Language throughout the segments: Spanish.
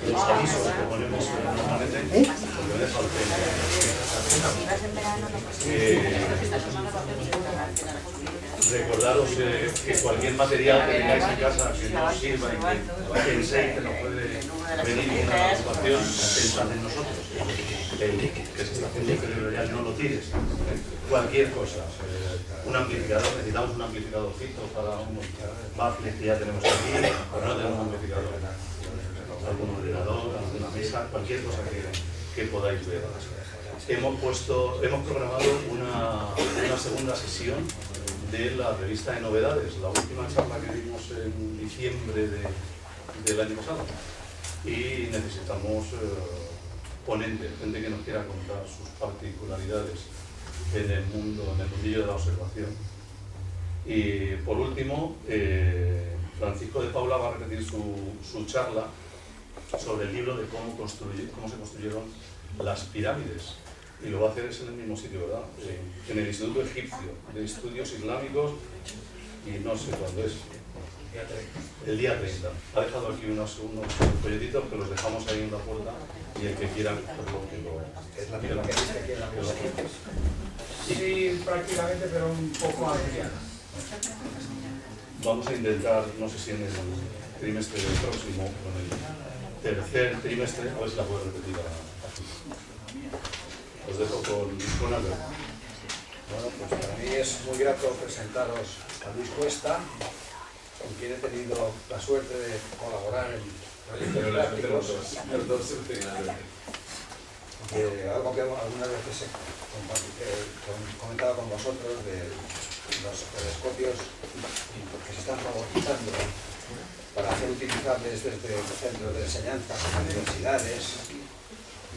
los avisos que ponemos normalmente, porque me deja el recordaros que cualquier material que tengáis en casa que no os sirva y que penséis que nos puede venir una preocupación, pensad en nosotros. Que se está haciendo, pero ya no lo tires. Cualquier cosa. Un amplificador, necesitamos un amplificadorcito para un baffles que ya tenemos aquí, pero no tenemos un amplificador. Algún ordenador, alguna mesa, cualquier cosa que podáis ver. Hemos programado una segunda sesión de la revista de novedades, la última charla que dimos en diciembre del año pasado. Y necesitamos ponentes, gente que nos quiera contar sus particularidades en el mundillo de la observación. Y por último, Francisco de Paula va a repetir su charla sobre el libro de cómo se construyeron las pirámides. Y lo va a hacer en el mismo sitio, ¿verdad? En el Instituto Egipcio de Estudios Islámicos, y no sé cuándo es. El día 30. Ha dejado aquí unos folletitos que los dejamos ahí en la puerta, y el que quiera cogerlo, que lo... Es la misma que dice aquí en la mesa. Sí, prácticamente, pero un poco ampliada. Vamos a intentar, no sé si en el trimestre próximo, o en el tercer trimestre, a ver si la puedo repetir aquí. Os dejo con Albert. Bueno, pues para mí es muy grato presentaros a Luis Cuesta, con quien he tenido la suerte de colaborar en proyectos prácticos. Algo que algunas veces he comentado con vosotros de los telescopios que se están robotizando para ser utilizables desde centros de enseñanza, universidades,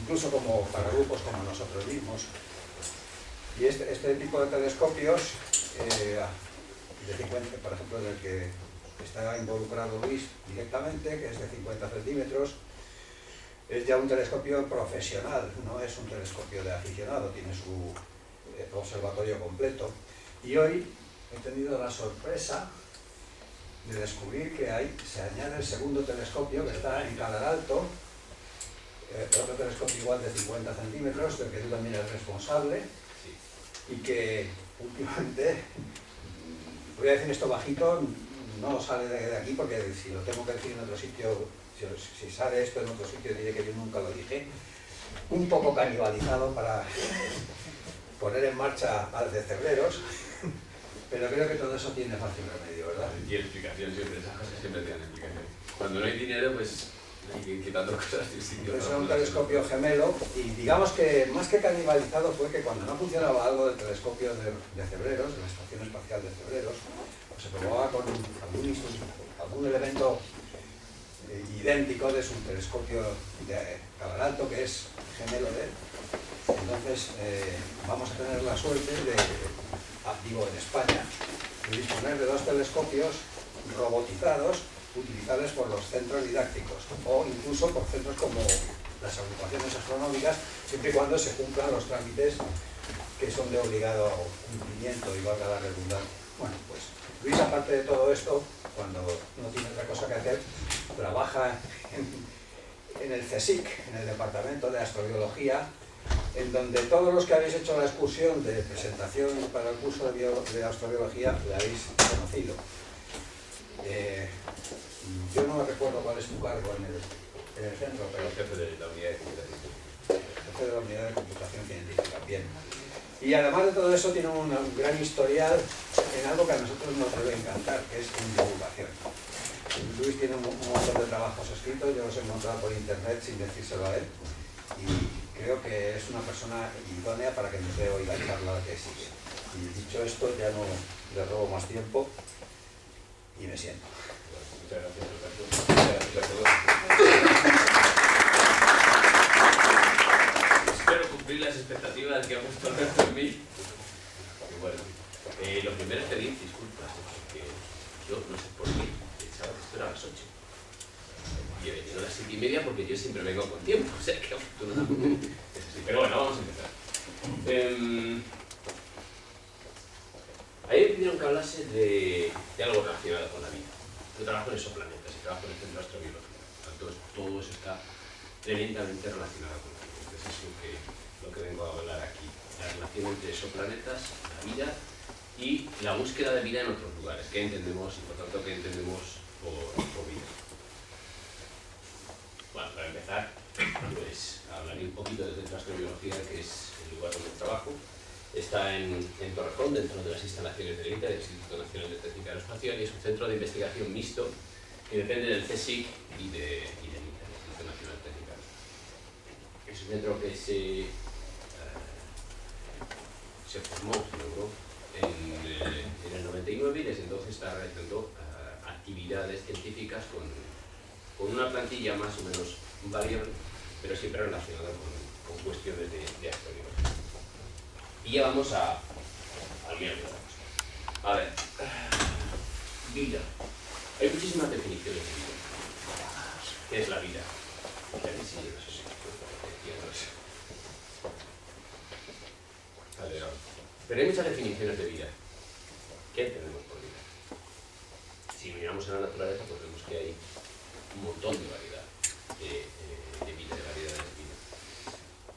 incluso como para grupos como nosotros mismos. Y este tipo de telescopios, de 50, por ejemplo, en el que está involucrado Luis directamente, que es de 50 centímetros, es ya un telescopio profesional, no es un telescopio de aficionado, tiene su observatorio completo. Y hoy he tenido la sorpresa de descubrir que se añade el segundo telescopio que está en Calar Alto, otro telescopio igual de 50 centímetros, del que tú también eres responsable, y que últimamente, voy a decir esto bajito, no sale de aquí porque si lo tengo que decir en otro sitio, si sale esto en otro sitio diré que yo nunca lo dije, un poco canibalizado para poner en marcha al de Cebreros, pero creo que todo eso tiene fácil remedio, ¿verdad? Y explicación siempre, esas cosas siempre tienen explicación. Cuando no hay dinero, pues hay que ir quitando cosas de sitio. Es un telescopio gemelo y digamos que más que canibalizado fue que cuando no funcionaba algo del telescopio de Cebreros, de la Estación Espacial de Cebreros, pues se probaba con algún elemento idéntico de su telescopio de Calar Alto, que es gemelo de él. Entonces vamos a tener la suerte de, digo en España, de disponer de dos telescopios robotizados utilizables por los centros didácticos o incluso por centros como las agrupaciones astronómicas, siempre y cuando se cumplan los trámites que son de obligado cumplimiento y valga la redundancia. Bueno, pues Luis, aparte de todo esto, cuando no tiene otra cosa que hacer, trabaja en el CSIC, en el Departamento de Astrobiología, en donde todos los que habéis hecho la excursión de presentación para el curso de astrobiología le habéis conocido. Yo no recuerdo cuál es tu cargo en el centro, pero el jefe de la unidad de computación. El jefe de la unidad de computación científica, bien. Y además de todo eso tiene un gran historial en algo que a nosotros nos debe encantar, que es en divulgación. Luis tiene un montón de trabajos escritos, yo los he encontrado por internet sin decírselo a él, y creo que es una persona idónea para que nos dé hoy la charla que sigue. Y dicho esto, ya no le robo más tiempo y me siento. Muchas gracias, Roberto. Muchas gracias a todos. Espero cumplir las expectativas que ha puesto Alberto en mí. Y bueno, lo primero es pedir disculpas, porque yo no sé por qué pensaba que esto era a las 8. Y he venido a las 7:30 porque yo siempre vengo con tiempo, o sea que afortunadamente es así. Pero bueno, vamos a empezar. A mí me pidieron que hablase de algo relacionado con la vida. Yo trabajo en exoplanetas y trabajo en el Centro de Astrobiología. tanto todo eso está tremendamente relacionado con la vida. Entonces es lo que vengo a hablar aquí. La relación entre exoplanetas, la vida y la búsqueda de vida en otros lugares. ¿Qué entendemos y por tanto qué entendemos por vida? Bueno, para empezar, pues hablaré un poquito de Centro de Astrobiología, que es el lugar donde trabajo. Está en Torrejón, dentro de las instalaciones del INTA, del Instituto Nacional de Técnica Aeroespacial, y es un centro de investigación mixto que depende del CSIC y del INTA, del Instituto Nacional de Técnica Aeroespacial. Es un centro que se formó, se logró en el 99 y desde entonces está realizando actividades científicas con una plantilla más o menos variable, pero siempre relacionada con cuestiones de astrobiología. Y ya vamos al miércoles. A ver, vida. Hay muchísimas definiciones de vida. ¿Qué es la vida? Pero hay muchas definiciones de vida. ¿Qué entendemos por vida? Si miramos a la naturaleza, pues vemos que hay un montón de variedad de vida, de variedades de vida.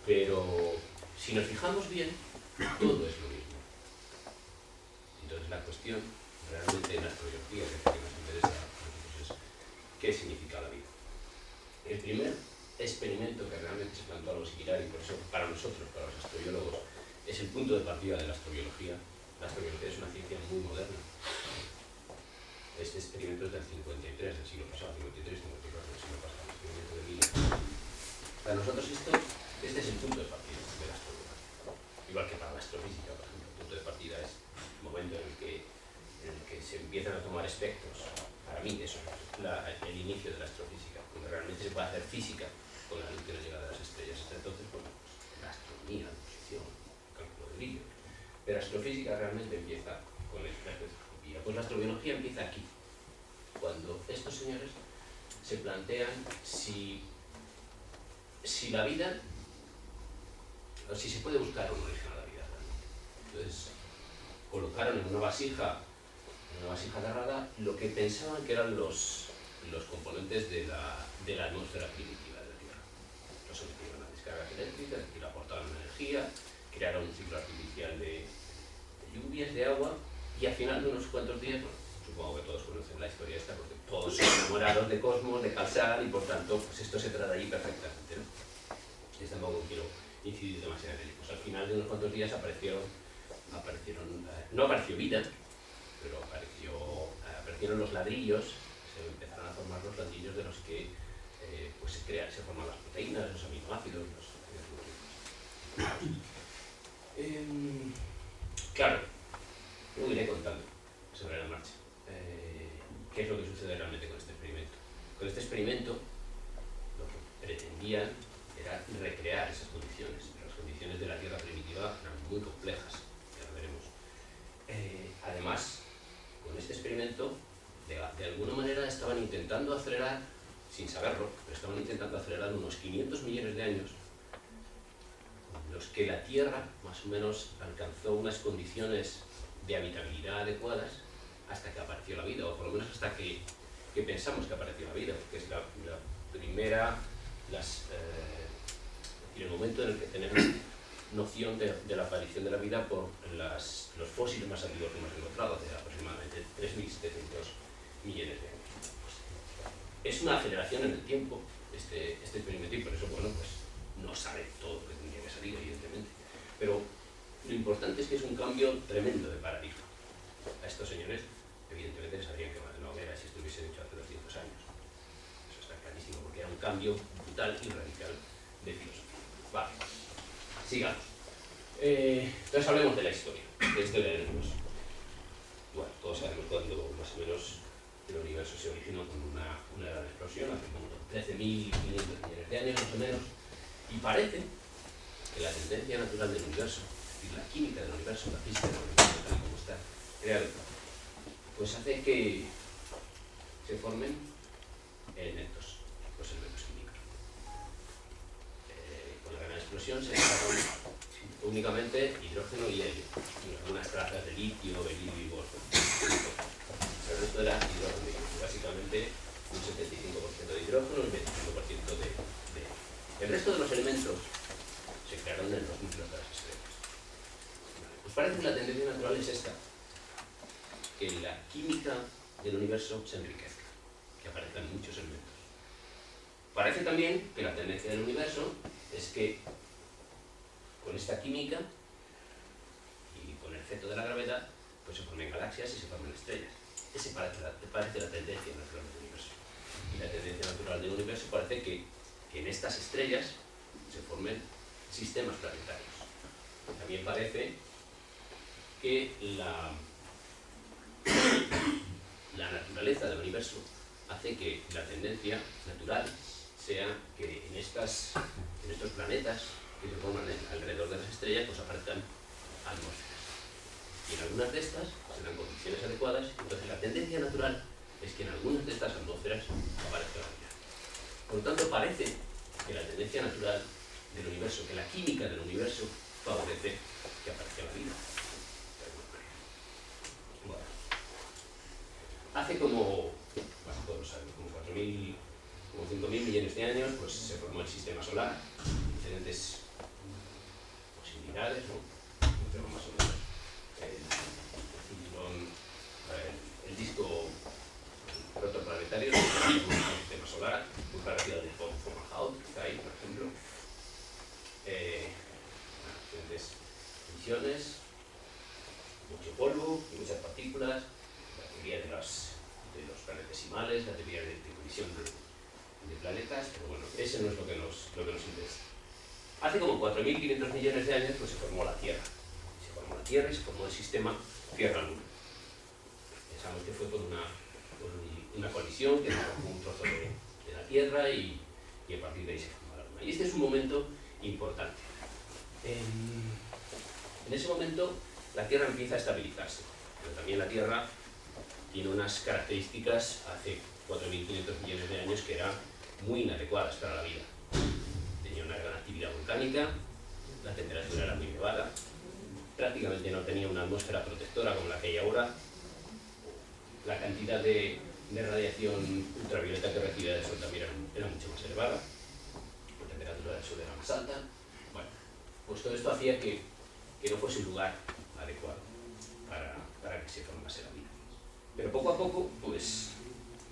Pero si nos fijamos bien, todo es lo mismo. Entonces la cuestión realmente en la astrobiología, que es lo que nos interesa a nosotros, es qué significa la vida. El primer experimento que realmente se planteó a los Girard, y por eso para nosotros, para los astrobiólogos, es el punto de partida de la astrobiología. La astrobiología es una ciencia muy moderna. Este experimento es del 53, del siglo pasado, 53, 54 del siglo pasado, el experimento de Miller. Para nosotros este es el punto de partida de la astrobiología. Igual que para la astrofísica, por ejemplo, el punto de partida es el momento en el que se empiezan a tomar espectros. Para mí eso es el inicio de la astrofísica, donde realmente se puede hacer física con la luz que nos llega de las estrellas. Hasta entonces, bueno, pues, la astronomía, la posición, el cálculo de brillo. Pero la astrofísica realmente empieza con la espectroscopía. Pues la astrobiología empieza aquí, cuando estos señores se plantean si la vida, o si se puede buscar un origen a la vida realmente. Entonces, colocaron en una vasija cerrada lo que pensaban que eran los componentes de la atmósfera primitiva de la Tierra. Los sometieron a descargas eléctricas, es decir, aportaban energía, crearon un ciclo artificial de lluvias, de agua, y al final de unos cuantos días, bueno, supongo que todos conocen la historia esta, porque todos son enamorados de Cosmos, de Carl Sagan, y por tanto, pues esto se trata allí perfectamente, ¿no? Y tampoco quiero incidir demasiado en ello. Pues al final de unos cuantos días no apareció vida, pero aparecieron los ladrillos, se empezaron a formar los ladrillos de los que pues se forman las proteínas, los aminoácidos, claro, luego iré contando sobre la marcha qué es lo que sucede realmente con este experimento. Con este experimento lo que pretendían era recrear esas condiciones, pero las condiciones de la Tierra primitiva eran muy complejas, ya lo veremos. Además, con este experimento, de alguna manera estaban intentando acelerar, sin saberlo, pero estaban intentando acelerar unos 500 millones de años, en los que la Tierra más o menos alcanzó unas condiciones de habitabilidad adecuadas hasta que apareció la vida, o por lo menos hasta que pensamos que apareció la vida, porque es la primera, el momento en el que tenemos noción de la aparición de la vida por los fósiles más antiguos que hemos encontrado, de aproximadamente 3.700 millones de años. Es una aceleración en el tiempo, este experimento, y por eso, bueno, pues no sale todo lo que tendría que salir, evidentemente. Pero lo importante es que es un cambio tremendo de paradigma. A estos señores, evidentemente, les habrían quemado en la hoguera si esto hubiese hecho hace 200 años. Eso está clarísimo, porque era un cambio brutal y radical de filosofía. Vale, sigamos. Entonces hablemos de la historia del universo. Bueno, todos sabemos cuándo más o menos el universo se originó con una gran explosión, hace como 13.500 millones de años más o menos, y parece que la tendencia natural del universo, es decir, la química del universo, la física del universo tal y como está creado, pues hace que se formen elementos, los elementos químicos. Con la gran explosión se crearon únicamente hidrógeno y helio, y algunas trazas de litio, berilio y bosforo. El resto era hidrógeno y helio, básicamente un 75% de hidrógeno y 25% de helio. El resto de los elementos se crearon en los núcleos de las estrellas. Pues parece que la tendencia natural es esta, que la química del universo se enriquezca, que aparezcan muchos elementos. Parece también que la tendencia del universo es que con esta química y con el efecto de la gravedad, pues se formen galaxias y se formen estrellas. Esa parece la tendencia natural del universo. Y la tendencia natural del universo parece que en estas estrellas se formen sistemas planetarios. También parece que la naturaleza del universo hace que la tendencia natural sea que en estos planetas que se forman alrededor de las estrellas pues aparezcan atmósferas. Y en algunas de estas se dan condiciones adecuadas, entonces la tendencia natural es que en algunas de estas atmósferas aparezca la vida. Por lo tanto, parece que la tendencia natural del universo, que la química del universo favorece que aparezca la vida. Bueno. Hace como 4.000, como 5.000 millones de años, pues se formó el sistema solar, diferentes posibilidades, ¿no? Pero más o menos el disco protoplanetario del sistema solar, muy parecido al de Fomalhaut, que está ahí, por ejemplo. Diferentes emisiones, mucho polvo y muchas partículas, la teoría de los planetesimales, la teoría de colisión de planetas, pero bueno, ese no es lo que nos interesa. Hace como 4.500 millones de años pues se formó la Tierra. Se formó la Tierra y se formó el sistema Tierra-Luna. Pensamos que fue por una colisión que formó un trozo de la Tierra y a partir de ahí se formó la Luna. Y este es un momento importante. En ese momento la Tierra empieza a estabilizarse, pero también la Tierra tiene unas características hace 4.500 millones de años que eran muy inadecuadas para la vida. Tenía una gran actividad volcánica, la temperatura era muy elevada, prácticamente no tenía una atmósfera protectora como la que hay ahora, la cantidad de radiación ultravioleta que recibía del Sol también era mucho más elevada, la temperatura del Sol era más alta. Bueno, pues todo esto hacía que no fuese un lugar adecuado para que se formase la vida. Pero poco a poco, pues,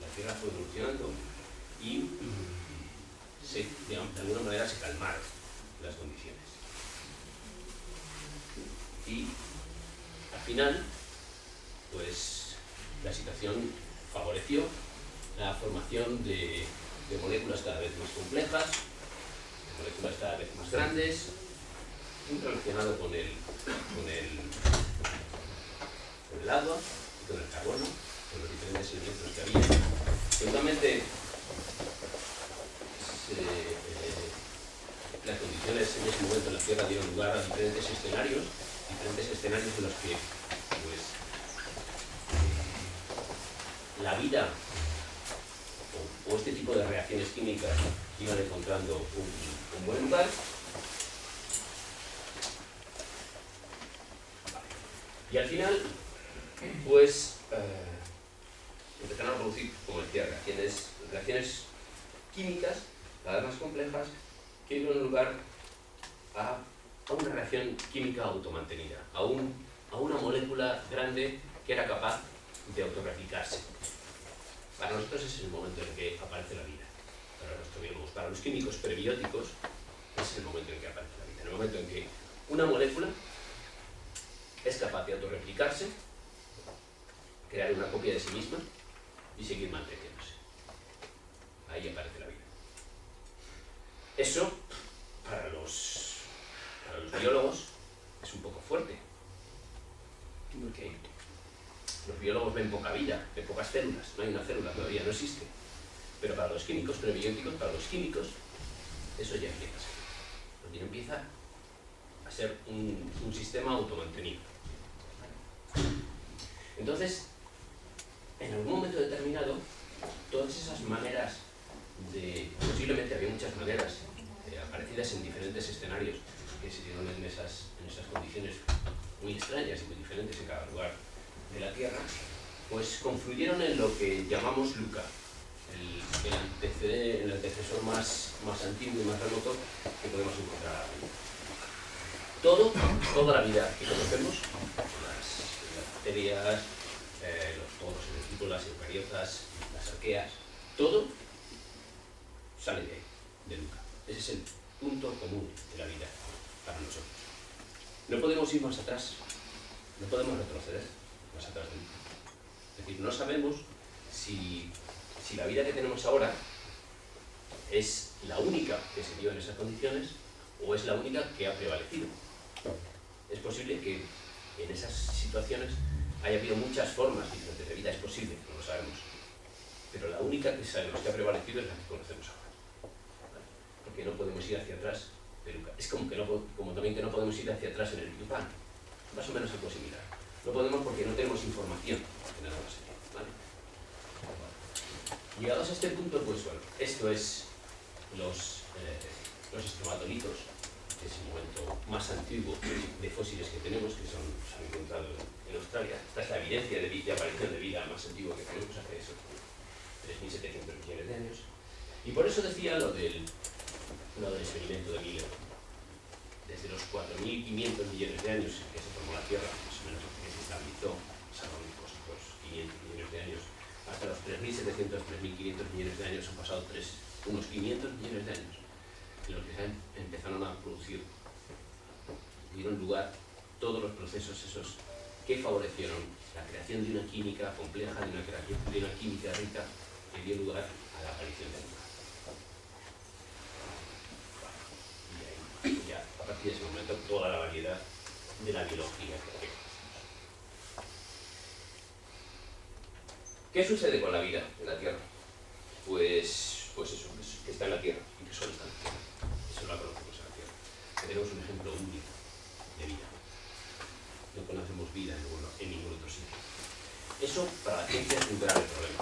la Tierra fue evolucionando y de alguna manera se calmaron las condiciones. Y al final, pues, la situación favoreció la formación de moléculas cada vez más complejas, de moléculas cada vez más grandes, muy relacionado con el agua, con el carbono, con los diferentes elementos que había. Seguramente las condiciones en ese momento en la Tierra dieron lugar a diferentes escenarios en los que pues, la vida o este tipo de reacciones químicas iban encontrando un buen lugar. Y al final, pues, empezaron a producir, como decía, reacciones químicas cada vez más complejas que dieron lugar a una reacción química automantenida, a una molécula grande que era capaz de autorreplicarse. Para nosotros ese es el momento en que aparece la vida. Para los químicos prebióticos ese es el momento en que aparece la vida, en el momento en que una molécula es capaz de autorreplicarse, crear una copia de sí misma y seguir manteniéndose. Ahí aparece la vida. Eso, para los biólogos, es un poco fuerte. Porque los biólogos ven poca vida, ven pocas células, no hay una célula todavía, no existe. Pero para los químicos prebióticos, para los químicos, eso ya empieza a ser. Porque empieza a ser un sistema automantenido. Entonces, en algún momento determinado, todas esas maneras posiblemente había muchas maneras aparecidas en diferentes escenarios que se dieron en esas condiciones muy extrañas y muy diferentes en cada lugar de la Tierra, pues confluyeron en lo que llamamos LUCA. el antecesor más antiguo y más remoto que podemos encontrar ahora mismo. Toda la vida que conocemos, las bacterias, todos los elementos, las eucariotas, las arqueas, todo sale de ahí, de Luca. Ese es el punto común de la vida para nosotros. No podemos ir más atrás, no podemos retroceder más atrás de Luca. Es decir, no sabemos si la vida que tenemos ahora es la única que se dio en esas condiciones o es la única que ha prevalecido. Es posible que en esas situaciones haya habido muchas formas diferentes de vida, es posible, no lo sabemos. Pero la única que sabemos que ha prevalecido es la que conocemos ahora. ¿Vale? Porque no podemos ir hacia atrás de Luca. Es como también que no podemos ir hacia atrás en el Big Bang. Más o menos algo similar. No podemos porque no tenemos información de nada más. ¿Vale? Llegados a este punto, pues bueno, esto es los estromatolitos, que es el momento más antiguo de fósiles que tenemos, que se han encontrado en Australia. Esta es la evidencia de aparición de vida más antigua que tenemos hace eso, 3.700 millones de años. Y por eso decía lo del experimento de Miller. Desde los 4.500 millones de años que se formó la Tierra, más o menos que se estabilizó, pasaron los 500 millones de años, hasta los 3.700, 3.500 millones de años han pasado unos 500 millones de años en los que se empezaron a producir, dieron lugar todos los procesos esos que favorecieron la creación de una química compleja, de una química rica, que dio lugar a la aparición de Luca. Y ahí ya, a partir de ese momento, toda la variedad de la biología que hay. ¿Qué sucede con la vida en la Tierra? Pues eso, que está en la Tierra y que solo está en la Tierra. Eso la conocemos en la Tierra. Tenemos un ejemplo único de vida. No conocemos vida en ningún otro sitio. Eso para la ciencia es un grave problema,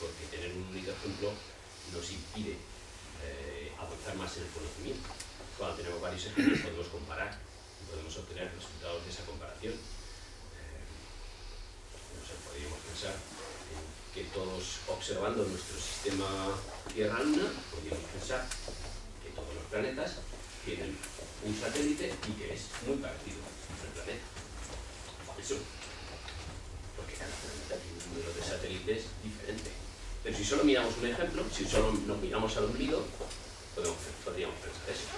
porque tener un único ejemplo nos impide avanzar más en el conocimiento. Cuando tenemos varios ejemplos podemos comparar y podemos obtener resultados de esa comparación. No sé, podríamos pensar que todos, observando nuestro sistema Tierra-Luna, podríamos pensar que todos los planetas tienen un satélite y que es muy parecido al planeta. Eso, porque cada planeta tiene un número de satélites diferente. Pero si solo miramos un ejemplo, si solo nos miramos al ombligo, podríamos pensar eso.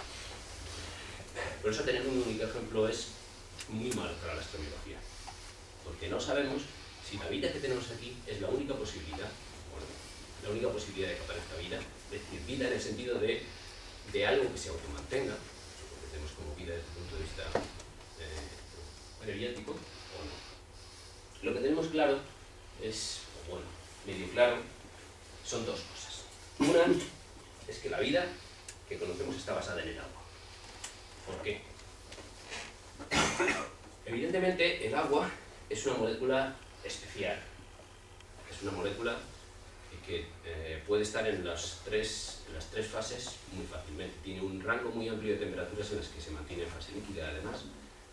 Por eso tener un único ejemplo es muy malo para la astrobiología, porque no sabemos si la vida que tenemos aquí es la única posibilidad, bueno, la única posibilidad de que aparezca vida, es decir, vida en el sentido de algo que se automantenga, lo que tenemos como vida desde el punto de vista periódico, o no. Lo que tenemos claro es, bueno, medio claro, son dos cosas. Una es que la vida que conocemos está basada en el agua. ¿Por qué? Evidentemente, el agua es una molécula especial. Es una molécula que puede estar en las tres fases muy fácilmente. Tiene un rango muy amplio de temperaturas en las que se mantiene en fase líquida, además,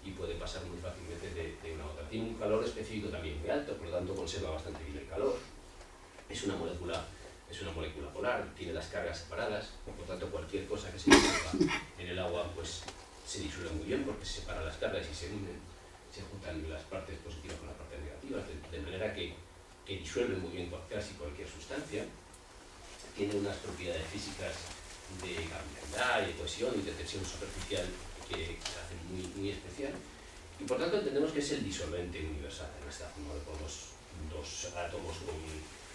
y puede pasar muy fácilmente de una a otra. Tiene un calor específico también muy alto, por lo tanto conserva bastante bien el calor. Es una molécula polar, tiene las cargas separadas, por tanto cualquier cosa que se disuelva en el agua pues se disuelve muy bien porque se separan las cargas y se unen, se juntan las partes positivas con las partes negativas, de manera que disuelve muy bien casi cualquier sustancia. Tiene unas propiedades físicas de capilaridad y de cohesión y de tensión superficial que la hacen muy especial. Y por tanto entendemos que es el disolvente universal. En esta forma ponemos dos átomos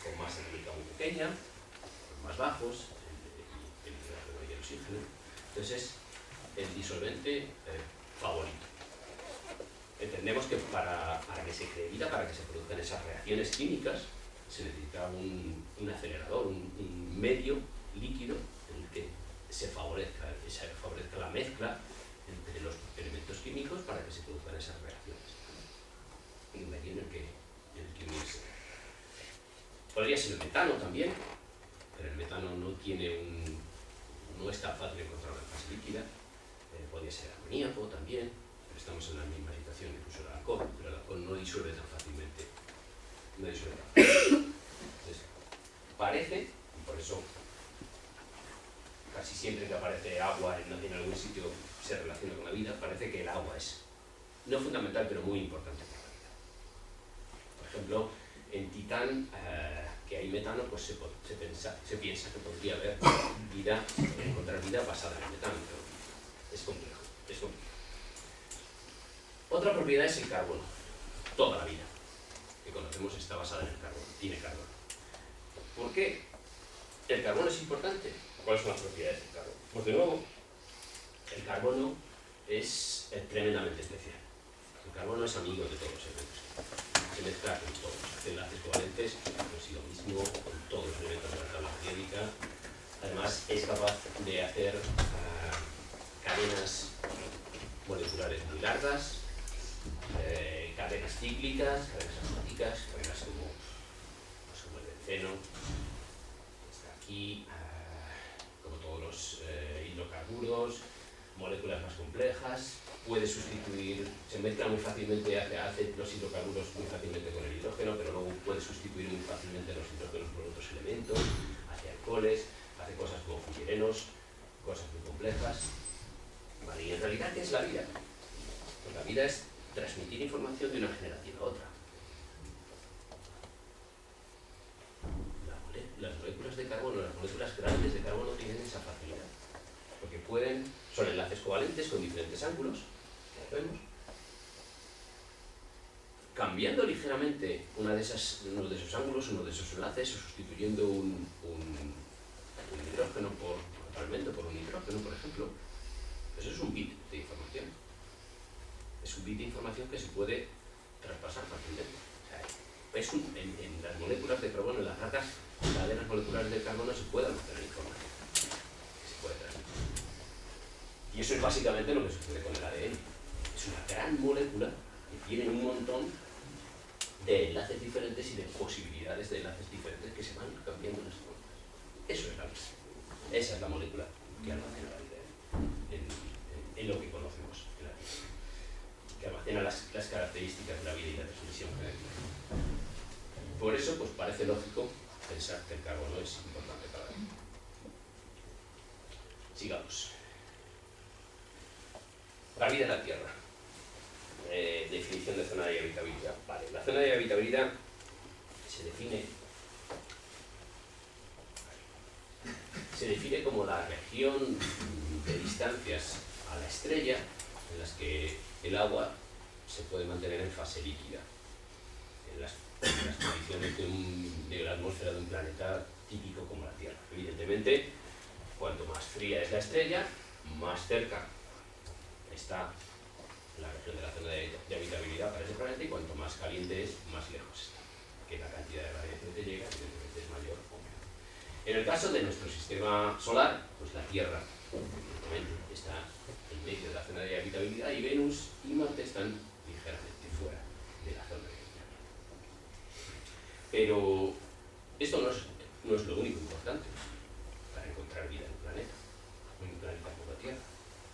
con masa atómica muy pequeña, más bajos, el hidrógeno y el oxígeno. Entonces es el disolvente favorito. Entendemos que para que se cree vida, para que se produzcan esas reacciones químicas, se necesita un acelerador, un medio líquido en el que se favorezca la mezcla entre los elementos químicos para que se produzcan esas reacciones. Y un medio en el que unirse. Podría ser el metano también, pero el metano no es tan fácil encontrarlo en fase líquida. Podría ser el amoníaco también, pero estamos en la misma situación, incluso el alcohol, pero el alcohol no disuelve tan fácilmente. Entonces, parece, y por eso casi siempre que aparece agua en algún sitio se relaciona con la vida, parece que el agua es no fundamental, pero muy importante para la vida. Por ejemplo, en Titán, que hay metano, pues se piensa que podría haber vida, encontrar vida basada en el metano, pero es complejo, es complejo. Otra propiedad es el carbono. Toda la vida que conocemos está basada en el carbono, tiene carbono. ¿Por qué el carbono es importante? ¿Cuáles son las propiedades del carbono? Pues de nuevo, el carbono es tremendamente especial. El carbono es amigo de todos los elementos. Se mezcla con todos, hace enlaces covalentes, consigo mismo con todos los elementos de la tabla periódica. Además, es capaz de hacer cadenas moleculares muy largas, cadenas cíclicas, cadenas aromáticas, cadenas como el benceno, que está aquí, como todos los hidrocarburos, moléculas más complejas, puede sustituir, se mezcla muy fácilmente, hace los hidrocarburos muy fácilmente con el hidrógeno, pero luego puede sustituir muy fácilmente los hidrógenos por otros elementos, hace alcoholes, hace cosas como fulirenos, cosas muy complejas. Vale, y en realidad, ¿qué es la vida? Pues la vida es transmitir información de una generación a otra. Las moléculas de carbono, las moléculas grandes de carbono tienen esa facilidad, porque son enlaces covalentes con diferentes ángulos, que vemos. Cambiando ligeramente uno de esos ángulos, uno de esos enlaces, o sustituyendo un hidrógeno por un hidrógeno, por ejemplo, eso es un bit de información. Es un bit de información que se puede traspasar fácilmente. O sea, en las moléculas de carbono, en las largas cadenas moleculares de carbono, se puede almacenar información que se puede transmitir. Y eso es básicamente lo que sucede con el ADN. Es una gran molécula que tiene un montón de enlaces diferentes y de posibilidades de enlaces diferentes que se van cambiando en las moléculas. Eso es la vida. Esa es la molécula que almacena la vida en lo que conocemos en la vida, que almacena las características de la vida y la transmisión genética. Por eso, pues parece lógico pensar que el carbono es importante para la vida. Sigamos. La vida en la Tierra. Definición de zona de habitabilidad. Vale, la zona de habitabilidad se define como la región de distancias a la estrella en las que el agua se puede mantener en fase líquida, en las condiciones de la atmósfera de un planeta típico como la Tierra. Evidentemente, cuanto más fría es la estrella, más cerca está la región de la zona de habitabilidad para ese planeta, y cuanto más caliente es, más lejos está, que la cantidad de radiación que llega evidentemente es mayor o menor. En el caso de nuestro sistema solar, pues la Tierra evidentemente está en medio de la zona de habitabilidad, y Venus y Marte están ligeramente fuera de la zona de habitabilidad. Pero esto no es lo único importante para encontrar vida en un planeta como la Tierra.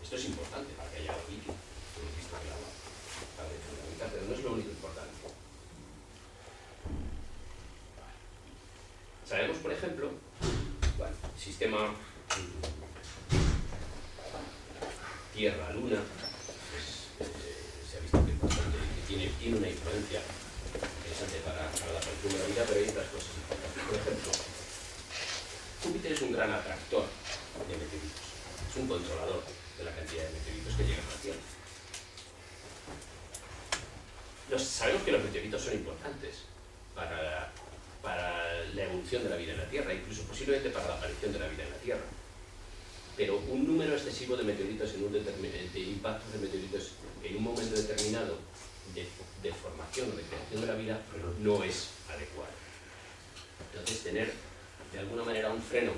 Esto es importante para que haya agua líquida. Hemos visto que el agua es fundamental, pero no es lo único importante. Sabemos, por ejemplo, sistema Tierra-Luna, pues, se ha visto que es bastante, que tiene una influencia interesante para la aparición de la vida, pero hay otras cosas importantes. Por ejemplo, Júpiter es un gran atractor de meteoritos, es un controlador de la cantidad de meteoritos que llegan a la Tierra. Sabemos que los meteoritos son importantes para la evolución de la vida en la Tierra, incluso posiblemente para la aparición de la vida en la Tierra. Pero un número excesivo de meteoritos, de impactos de meteoritos en un momento determinado de formación o de creación de la vida, no es adecuado. Entonces, tener de alguna manera un freno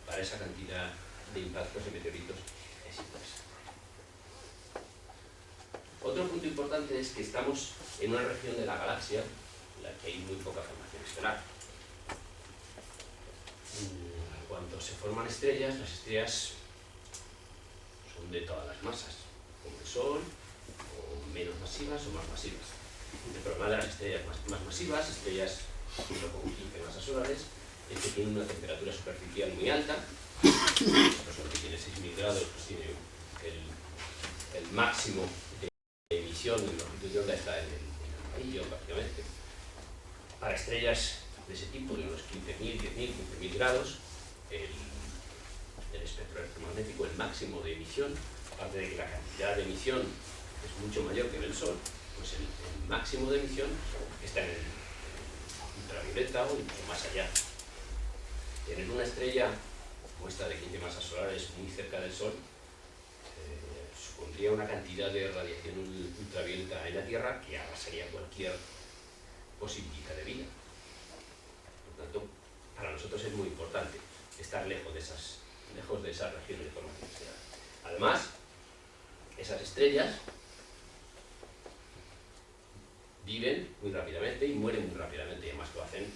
para esa cantidad de impactos de meteoritos es interesante. Otro punto importante es que estamos en una región de la galaxia en la que hay muy poca formación estelar. Cuando se forman estrellas, las estrellas son de todas las masas, como el Sol, o menos masivas o más masivas. El problema de las estrellas más masivas, estrellas con 15 masas solares, es que tiene una temperatura superficial muy alta. Por ejemplo, que tiene 6.000 grados, pues tiene el máximo de emisión en longitud de onda está en el amarillo prácticamente. Para estrellas de ese tipo, de unos 15.000, 10.000, 15.000 grados, el espectro electromagnético, el máximo de emisión, aparte de que la cantidad de emisión es mucho mayor que en el Sol, pues el máximo de emisión está en el ultravioleta o incluso más allá. Tener una estrella como esta de 15 masas solares muy cerca del Sol supondría una cantidad de radiación ultravioleta en la Tierra que arrasaría cualquier posibilidad de vida. Por tanto, para nosotros es muy importante estar lejos de esas regiones de formación estelar. Además, esas estrellas viven muy rápidamente y mueren muy rápidamente, y además lo hacen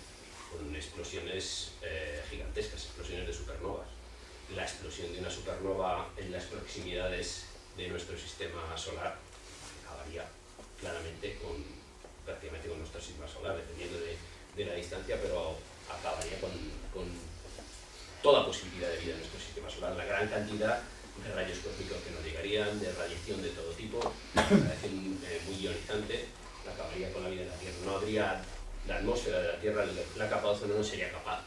con explosiones gigantescas, explosiones de supernovas. La explosión de una supernova en las proximidades de nuestro sistema solar acabaría claramente prácticamente con nuestro sistema solar, dependiendo de la distancia, pero acabaría con toda posibilidad de vida en nuestro sistema solar. La gran cantidad de rayos cósmicos que nos llegarían, de radiación de todo tipo, radiación muy ionizante, acabaría con la vida en la Tierra. No habría la atmósfera de la Tierra, la capa de ozono no sería capaz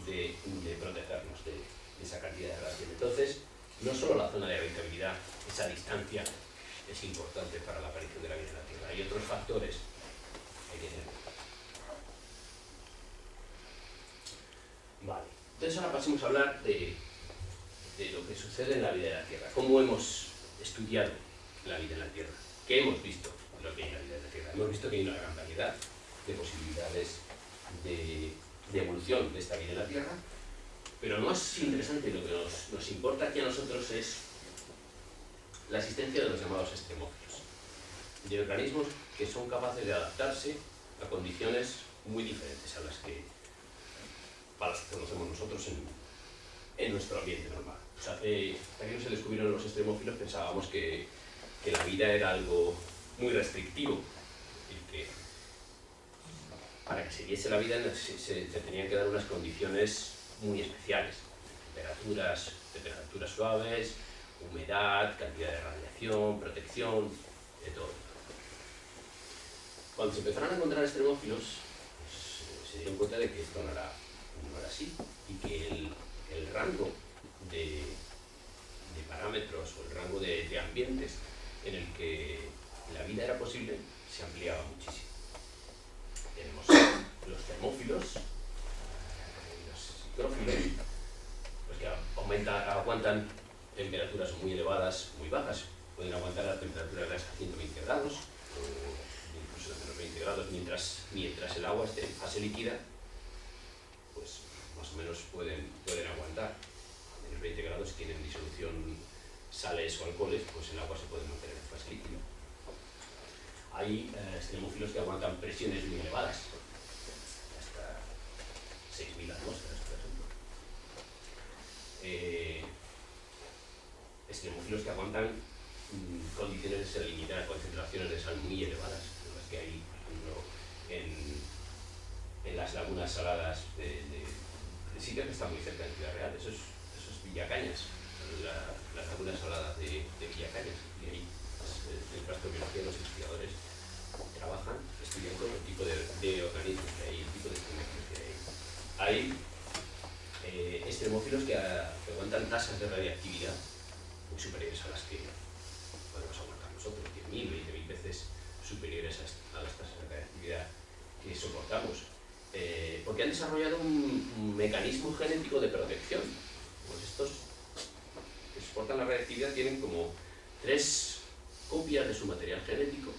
de protegernos de esa cantidad de radiación. Entonces, no solo la zona de habitabilidad, esa distancia es importante para la aparición de la vida en la Tierra. Hay otros factores que hay que tener. Vale. Entonces ahora pasemos a hablar de lo que sucede en la vida de la Tierra. ¿Cómo hemos estudiado la vida en la Tierra? ¿Qué hemos visto de lo que hay en la vida de la Tierra? Hemos visto que hay una gran variedad de posibilidades de evolución de esta vida en la Tierra, pero lo más interesante, lo que nos importa aquí a nosotros es la existencia de los llamados extremófilos, de organismos que son capaces de adaptarse a condiciones muy diferentes a las que conocemos nosotros en nuestro ambiente normal. O sea, hasta que no se descubrieron los extremófilos pensábamos que la vida era algo muy restrictivo y que para que se diese la vida se tenían que dar unas condiciones muy especiales, temperaturas suaves, humedad, cantidad de radiación, protección, de todo. Cuando se empezaron a encontrar extremófilos, pues, se dieron cuenta de que esto no era así, y que el rango de parámetros o el rango de ambientes en el que la vida era posible se ampliaba muchísimo. Tenemos los termófilos, los higrófilos, los que aguantan temperaturas muy elevadas, muy bajas, pueden aguantar las temperaturas de hasta 120 grados, o incluso de menos 20 grados, mientras el agua esté en fase líquida, pues más o menos pueden aguantar. A menos 20 grados, si tienen disolución sales o alcoholes, pues el agua se puede mantener en fase líquida. Hay extremófilos que aguantan presiones muy elevadas, hasta 6.000 atmósferas, por ejemplo. Extremófilos que aguantan condiciones de salinidad, concentraciones de sal muy elevadas, las que hay, por ejemplo, en las lagunas saladas de sitios que están muy cerca de Ciudad Real. Eso es Villacañas, las lagunas saladas de Villacañas, y ahí en astrobiología los investigadores trabajan, estudian todo el tipo de organismos que hay, el tipo de extremófilos que hay. Hay extremófilos que aguantan tasas de radiactividad muy superiores a las que podemos aguantar nosotros, 10.000, 20.000 veces superiores a las tasas de radiactividad que soportamos, porque han desarrollado un mecanismo genético de protección. Pues estos que soportan la radiactividad tienen como 3 copias de su material genético,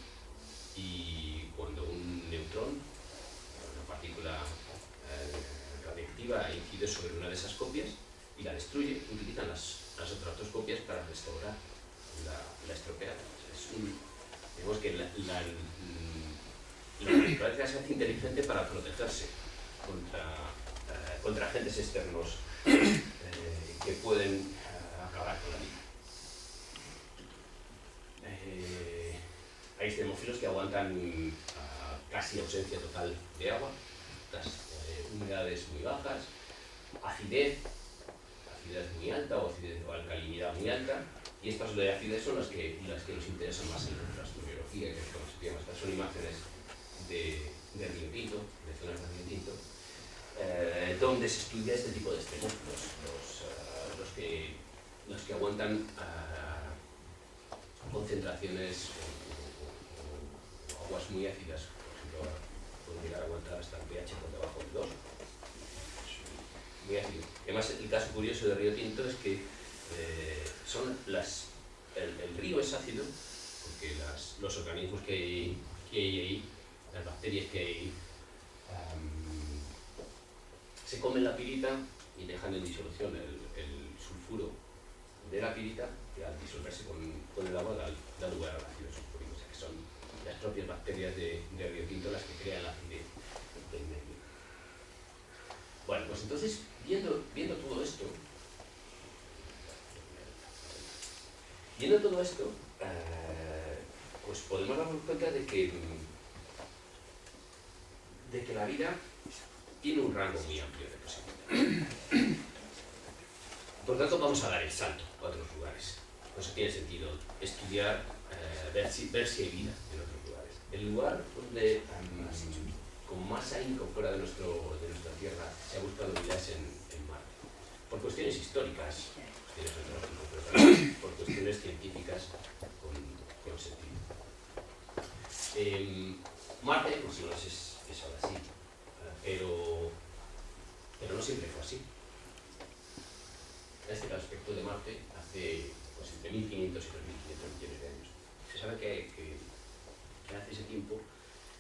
y cuando un neutrón, una partícula radiactiva, incide sobre una de esas copias y la destruye, utilizan las otras 2 copias para restaurar la estropeada. Digamos que la naturaleza se hace inteligente para protegerse contra agentes externos que pueden acabar con la vida. Hay extremófilos que aguantan casi ausencia total de agua, humedades muy bajas, acidez muy alta o alcalinidad muy alta, y estas de acidez son las que nos interesan más en la astrobiología, que estas son imágenes de Río Tinto, de zonas de Río Tinto, donde se estudia este tipo de extremos, los que aguantan concentraciones o aguas muy ácidas. Por ejemplo, pueden llegar a aguantar hasta el pH por debajo del 2. Muy ácido. Además, el caso curioso de Río Tinto es que el río es ácido porque los organismos que hay ahí, las bacterias que hay ahí, se comen la pirita y dejan en disolución el sulfuro de la pirita, que al disolverse con el agua da lugar al ácido sulfúrico. O sea que son las propias bacterias de Río Tinto las que crean la acidez del medio. Bueno, pues entonces, viendo todo esto, pues podemos darnos cuenta de que la vida tiene un rango muy amplio de posibilidades. Por tanto, vamos a dar el salto a otros lugares. No se tiene sentido estudiar, ver si hay vida en otros lugares. El lugar donde con más ahínco fuera de nuestra Tierra se ha buscado vida es en Marte. Por cuestiones históricas, cuestiones antropológicas, pero también por cuestiones científicas con sentido. Marte, pues no es ahora así, pero no siempre fue así. Este es el aspecto de Marte hace pues, entre 1500 y 2500 millones de años. Se sabe que hace ese tiempo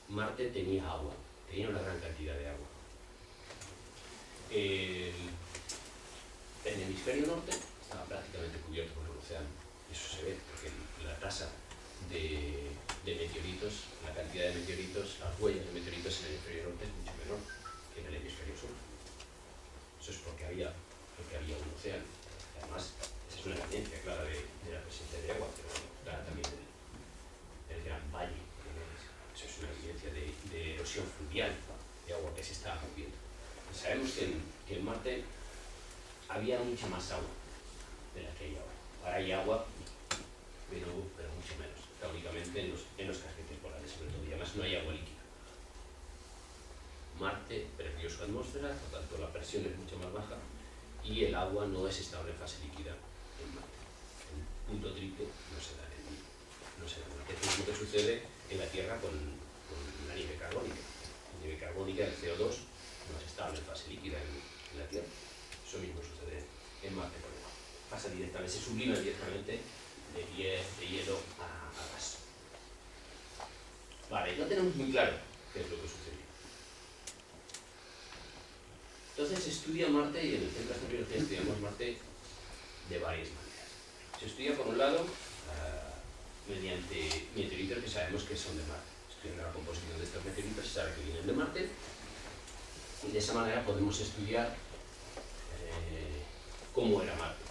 Marte tenía agua, tenía una gran cantidad de agua. El hemisferio norte estaba prácticamente cubierto por el océano. Eso se ve porque la tasa de meteoritos, la cantidad de meteoritos, las huellas de meteoritos en el hemisferio norte es mucho menor que en el hemisferio sur. Eso es porque había un océano. Además, esa es una evidencia clara de la presencia de agua, pero clara también del gran valle. Eso es una evidencia de erosión fluvial de agua que se estaba moviendo. Sabemos que en Marte había mucha más agua de la que hay ahora. Ahora hay agua, pero mucho menos. Está únicamente en los casquetes polares, sobre todo, y además no hay agua líquida. Marte perdió su atmósfera, por tanto la presión es mucho más baja y el agua no es estable en fase líquida en Marte. El punto triple no se da en Marte. Es lo que sucede en la Tierra con la nieve carbónica. La nieve carbónica, el CO2, no es estable en fase líquida en la Tierra. Eso mismo sucede en Marte con el agua. Pasa directamente, se sublima directamente de hielo a gas. Vale, no tenemos muy claro qué es lo que sucedió. Entonces se estudia Marte y en el Centro de Astrobiología estudiamos Marte de varias maneras. Se estudia por un lado mediante meteoritos que sabemos que son de Marte. Estudiando la composición de estos meteoritos se sabe que vienen de Marte y de esa manera podemos estudiar cómo era Marte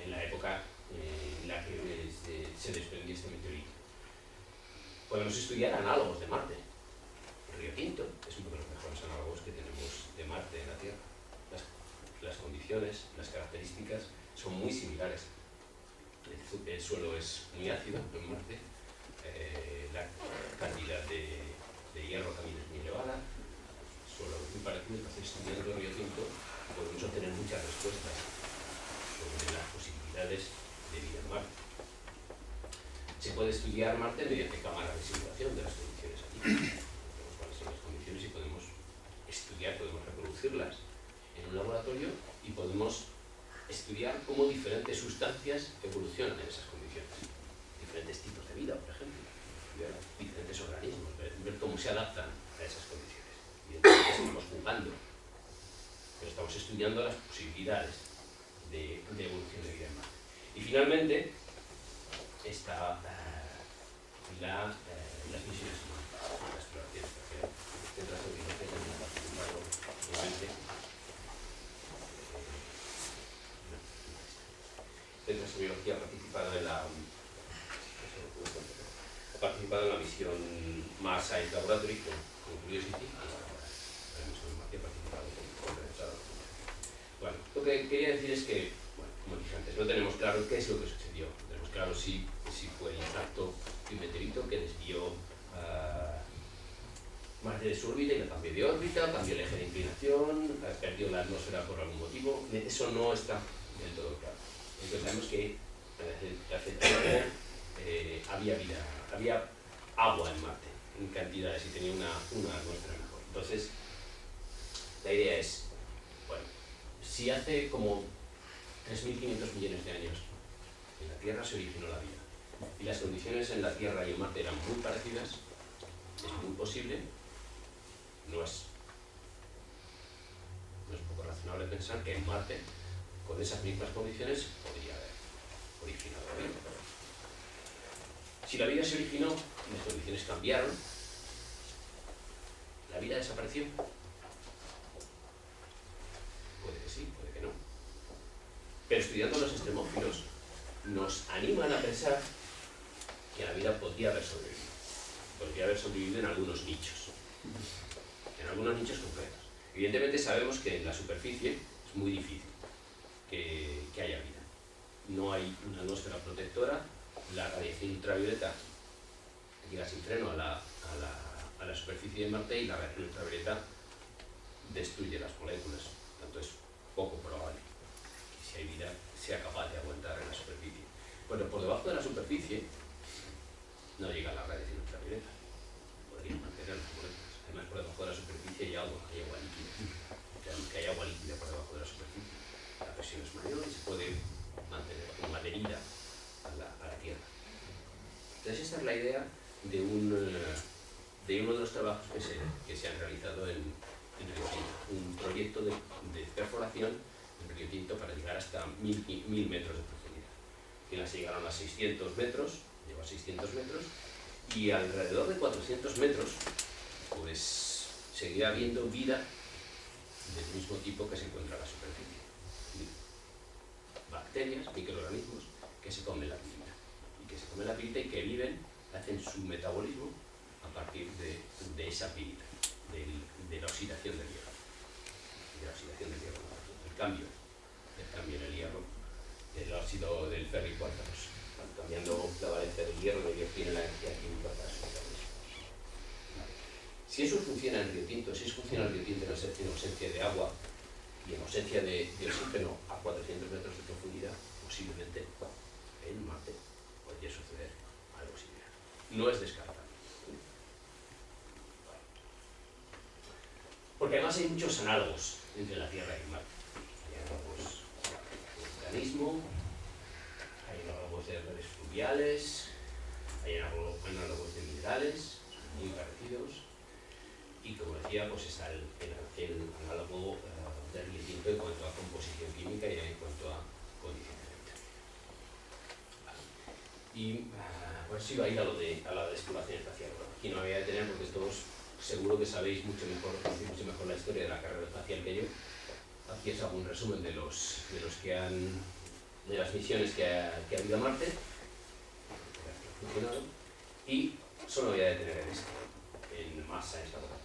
en la época en la que se desprendió este meteorito. Podemos estudiar análogos de Marte. El Río Tinto es uno de los mejores análogos que tenemos de Marte en la Tierra. Las condiciones, las características son muy similares. El suelo es muy ácido en Marte, la cantidad de hierro también es muy elevada, el suelo es muy parecido. Entonces, estudiando el Río Tinto podemos obtener muchas respuestas sobre las posibilidades de vida en Marte. Se puede estudiar Marte mediante cámaras de simulación de las condiciones allí. Sabemos cuáles son las condiciones y podemos estudiar, podemos reproducirlas en un laboratorio y podemos estudiar cómo diferentes sustancias evolucionan en esas condiciones. Diferentes tipos de vida, por ejemplo. Estudiar diferentes organismos, ver cómo se adaptan a esas condiciones. Y entonces estamos jugando, pero estamos estudiando las posibilidades de evolución de vida en Marte. Y finalmente está las misiones humanas, la exploración espacial. Centro de Astrobiología también ha participado nuevamente. Centro de Astrobiología ha participado en la misión Mars Science Laboratory con Curiosity. La misión Marte ha participado con Bueno, Lo que quería decir es que, bueno, como dije antes, no tenemos claro qué es lo que sucedió. No tenemos claro si fue el impacto de un meteorito que desvió Marte de su órbita y la cambió de órbita, cambió el eje de inclinación, perdió la atmósfera por algún motivo. Eso no está del todo claro. Entonces sabemos que hace tiempo había vida, había agua en Marte en cantidades y tenía una atmósfera mejor. Entonces, la idea es, bueno, si hace como 3.500 millones de años en la Tierra se originó la vida y las condiciones en la Tierra y en Marte eran muy parecidas, es muy posible, no es poco razonable pensar que en Marte, con esas mismas condiciones, podría haber originado la vida. Si la vida se originó y las condiciones cambiaron, ¿la vida desapareció? Puede que sí, puede que no. Pero estudiando los extremófilos nos animan a pensar que la vida podría haber sobrevivido. Podría haber sobrevivido en algunos nichos. En algunos nichos concretos. Evidentemente sabemos que en la superficie es muy difícil que haya vida. No hay una atmósfera protectora, la radiación ultravioleta llega sin freno a la superficie de Marte y la radiación ultravioleta destruye las moléculas. Por tanto, es poco probable que si hay vida sea capaz de aguantar en la superficie. Bueno, por debajo de la superficie no llega la radiación ultravioleta. Podrían mantener las moléculas. Además, por debajo de la superficie hay agua líquida. Que hay agua líquida por debajo de la superficie. La presión es mayor y se puede mantener como adherida a la Tierra. Entonces, esta es la idea de uno de los trabajos que se han realizado en Río Tinto. Un proyecto de perforación en Río Tinto para llegar hasta 1000 metros de profundidad. Al final se llegaron a 600 metros, llegó a 600 metros, y alrededor de 400 metros, pues seguía habiendo vida del mismo tipo que se encuentra en la superficie. Bacterias, microorganismos que se comen la pirita y que viven, hacen su metabolismo a partir de esa pirita, de la oxidación del hierro. El cambio en el hierro, el óxido del ferro y cuartos, cambiando la valencia del hierro, el hierro tiene la energía química para su metabolismo. Si eso funciona en Río Tinto, en ausencia de agua y en ausencia de oxígeno a 400 metros de profundidad, posiblemente en Marte podría suceder algo similar. No es descartable. Porque además hay muchos análogos entre la Tierra y Marte. Hay análogos de vulcanismo, hay análogos de redes fluviales, hay análogos de minerales muy parecidos. Y como decía, pues está el análogo de Río Tinto en cuanto a composición química y en cuanto a condiciones de vida. Y pues iba a ir a la exploración espacial. Bueno, aquí no me voy a detener porque todos seguro que sabéis mucho mejor la historia de la carrera espacial que yo. Aquí os hago un resumen de las misiones que ha habido a Marte, que han funcionado, y solo me voy a detener en esto, en Mars Science Laboratory,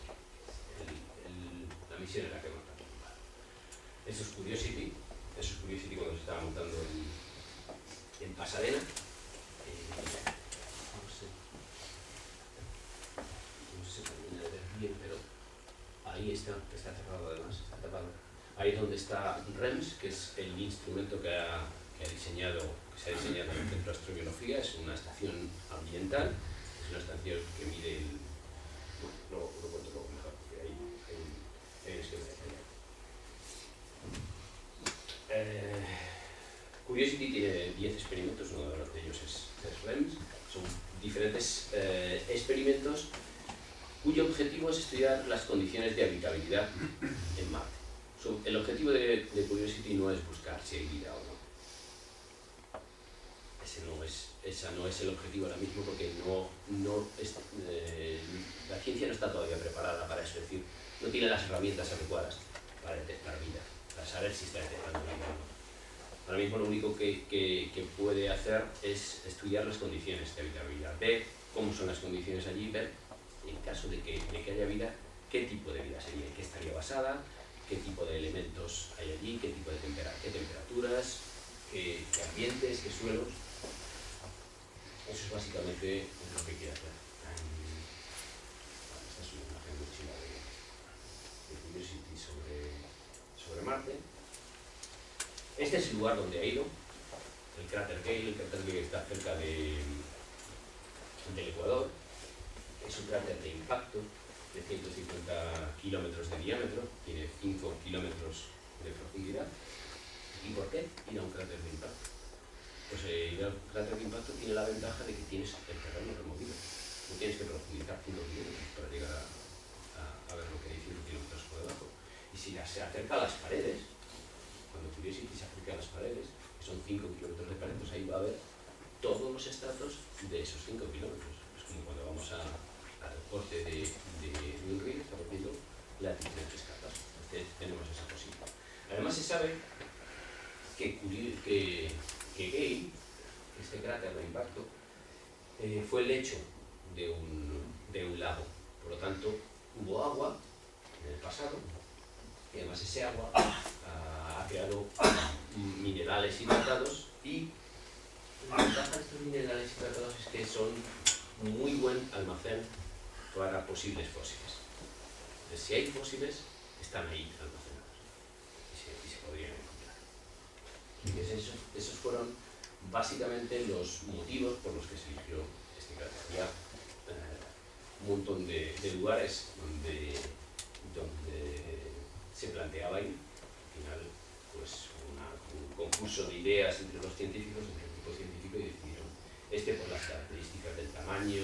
la misión en la que hemos participado. Eso es Curiosity cuando se estaba montando en Pasadena. No sé termina de ver bien, pero ahí está cerrado además, está tapado. Ahí es donde está REMS, que es el instrumento que se ha diseñado en el Centro de Astrobiología. Es una estación ambiental, es una estación que mide el... Bueno, lo cuento luego mejor, porque hay un esquema detallado. Curiosity tiene 10 experimentos, uno de ellos es REMS. Son diferentes experimentos cuyo objetivo es estudiar las condiciones de habitabilidad en Marte. El objetivo de Curiosity no es buscar si hay vida o no. Ese no es el objetivo ahora mismo, porque la ciencia no está todavía preparada para eso. Es decir, no tiene las herramientas adecuadas para detectar vida, para saber si está detectando vida o no. Ahora mismo lo único que puede hacer es estudiar las condiciones de habitabilidad, ver cómo son las condiciones allí, ver en caso de que haya vida, qué tipo de vida sería, en qué estaría basada, qué tipo de elementos hay allí, qué tipo de qué temperaturas, qué ambientes, qué suelos. Eso es básicamente lo que quiere hacer. Esta es una imagen muy chula de Curiosity sobre Marte. Este es el lugar donde ha ido, el cráter Gale. El cráter Gale está cerca del Ecuador. Es un cráter de impacto de 150 kilómetros de diámetro, tiene 5 kilómetros de profundidad. ¿Y por qué ir a un cráter de impacto? Pues ir a un cráter de impacto tiene la ventaja de que tienes el terreno removido. No tienes que profundizar 5 kilómetros para llegar a ver lo que hay 5 kilómetros por debajo. Y si se acerca a las paredes, cuando Curiosity se acerca a las paredes, que son 5 kilómetros de paredes, ahí va a haber todos los estratos de esos 5 kilómetros. Es como cuando vamos al deporte de un río, estamos viendo las diferentes capas. Entonces tenemos esa posibilidad. Además se sabe que Gale, este cráter de impacto, fue el lecho de un lago. Por lo tanto, hubo agua en el pasado, y además ese agua ha creado minerales hidratados, y la ventaja de estos minerales hidratados es que son muy buen almacén para posibles fósiles. Entonces, si hay fósiles, están ahí almacenados y se podrían encontrar. Entonces, esos fueron básicamente los motivos por los que se eligió este cráter. Había un montón de lugares donde se planteaba ir. Al final, pues un concurso de ideas entre los científicos, entre el grupo científico, y decidieron este por las características del tamaño,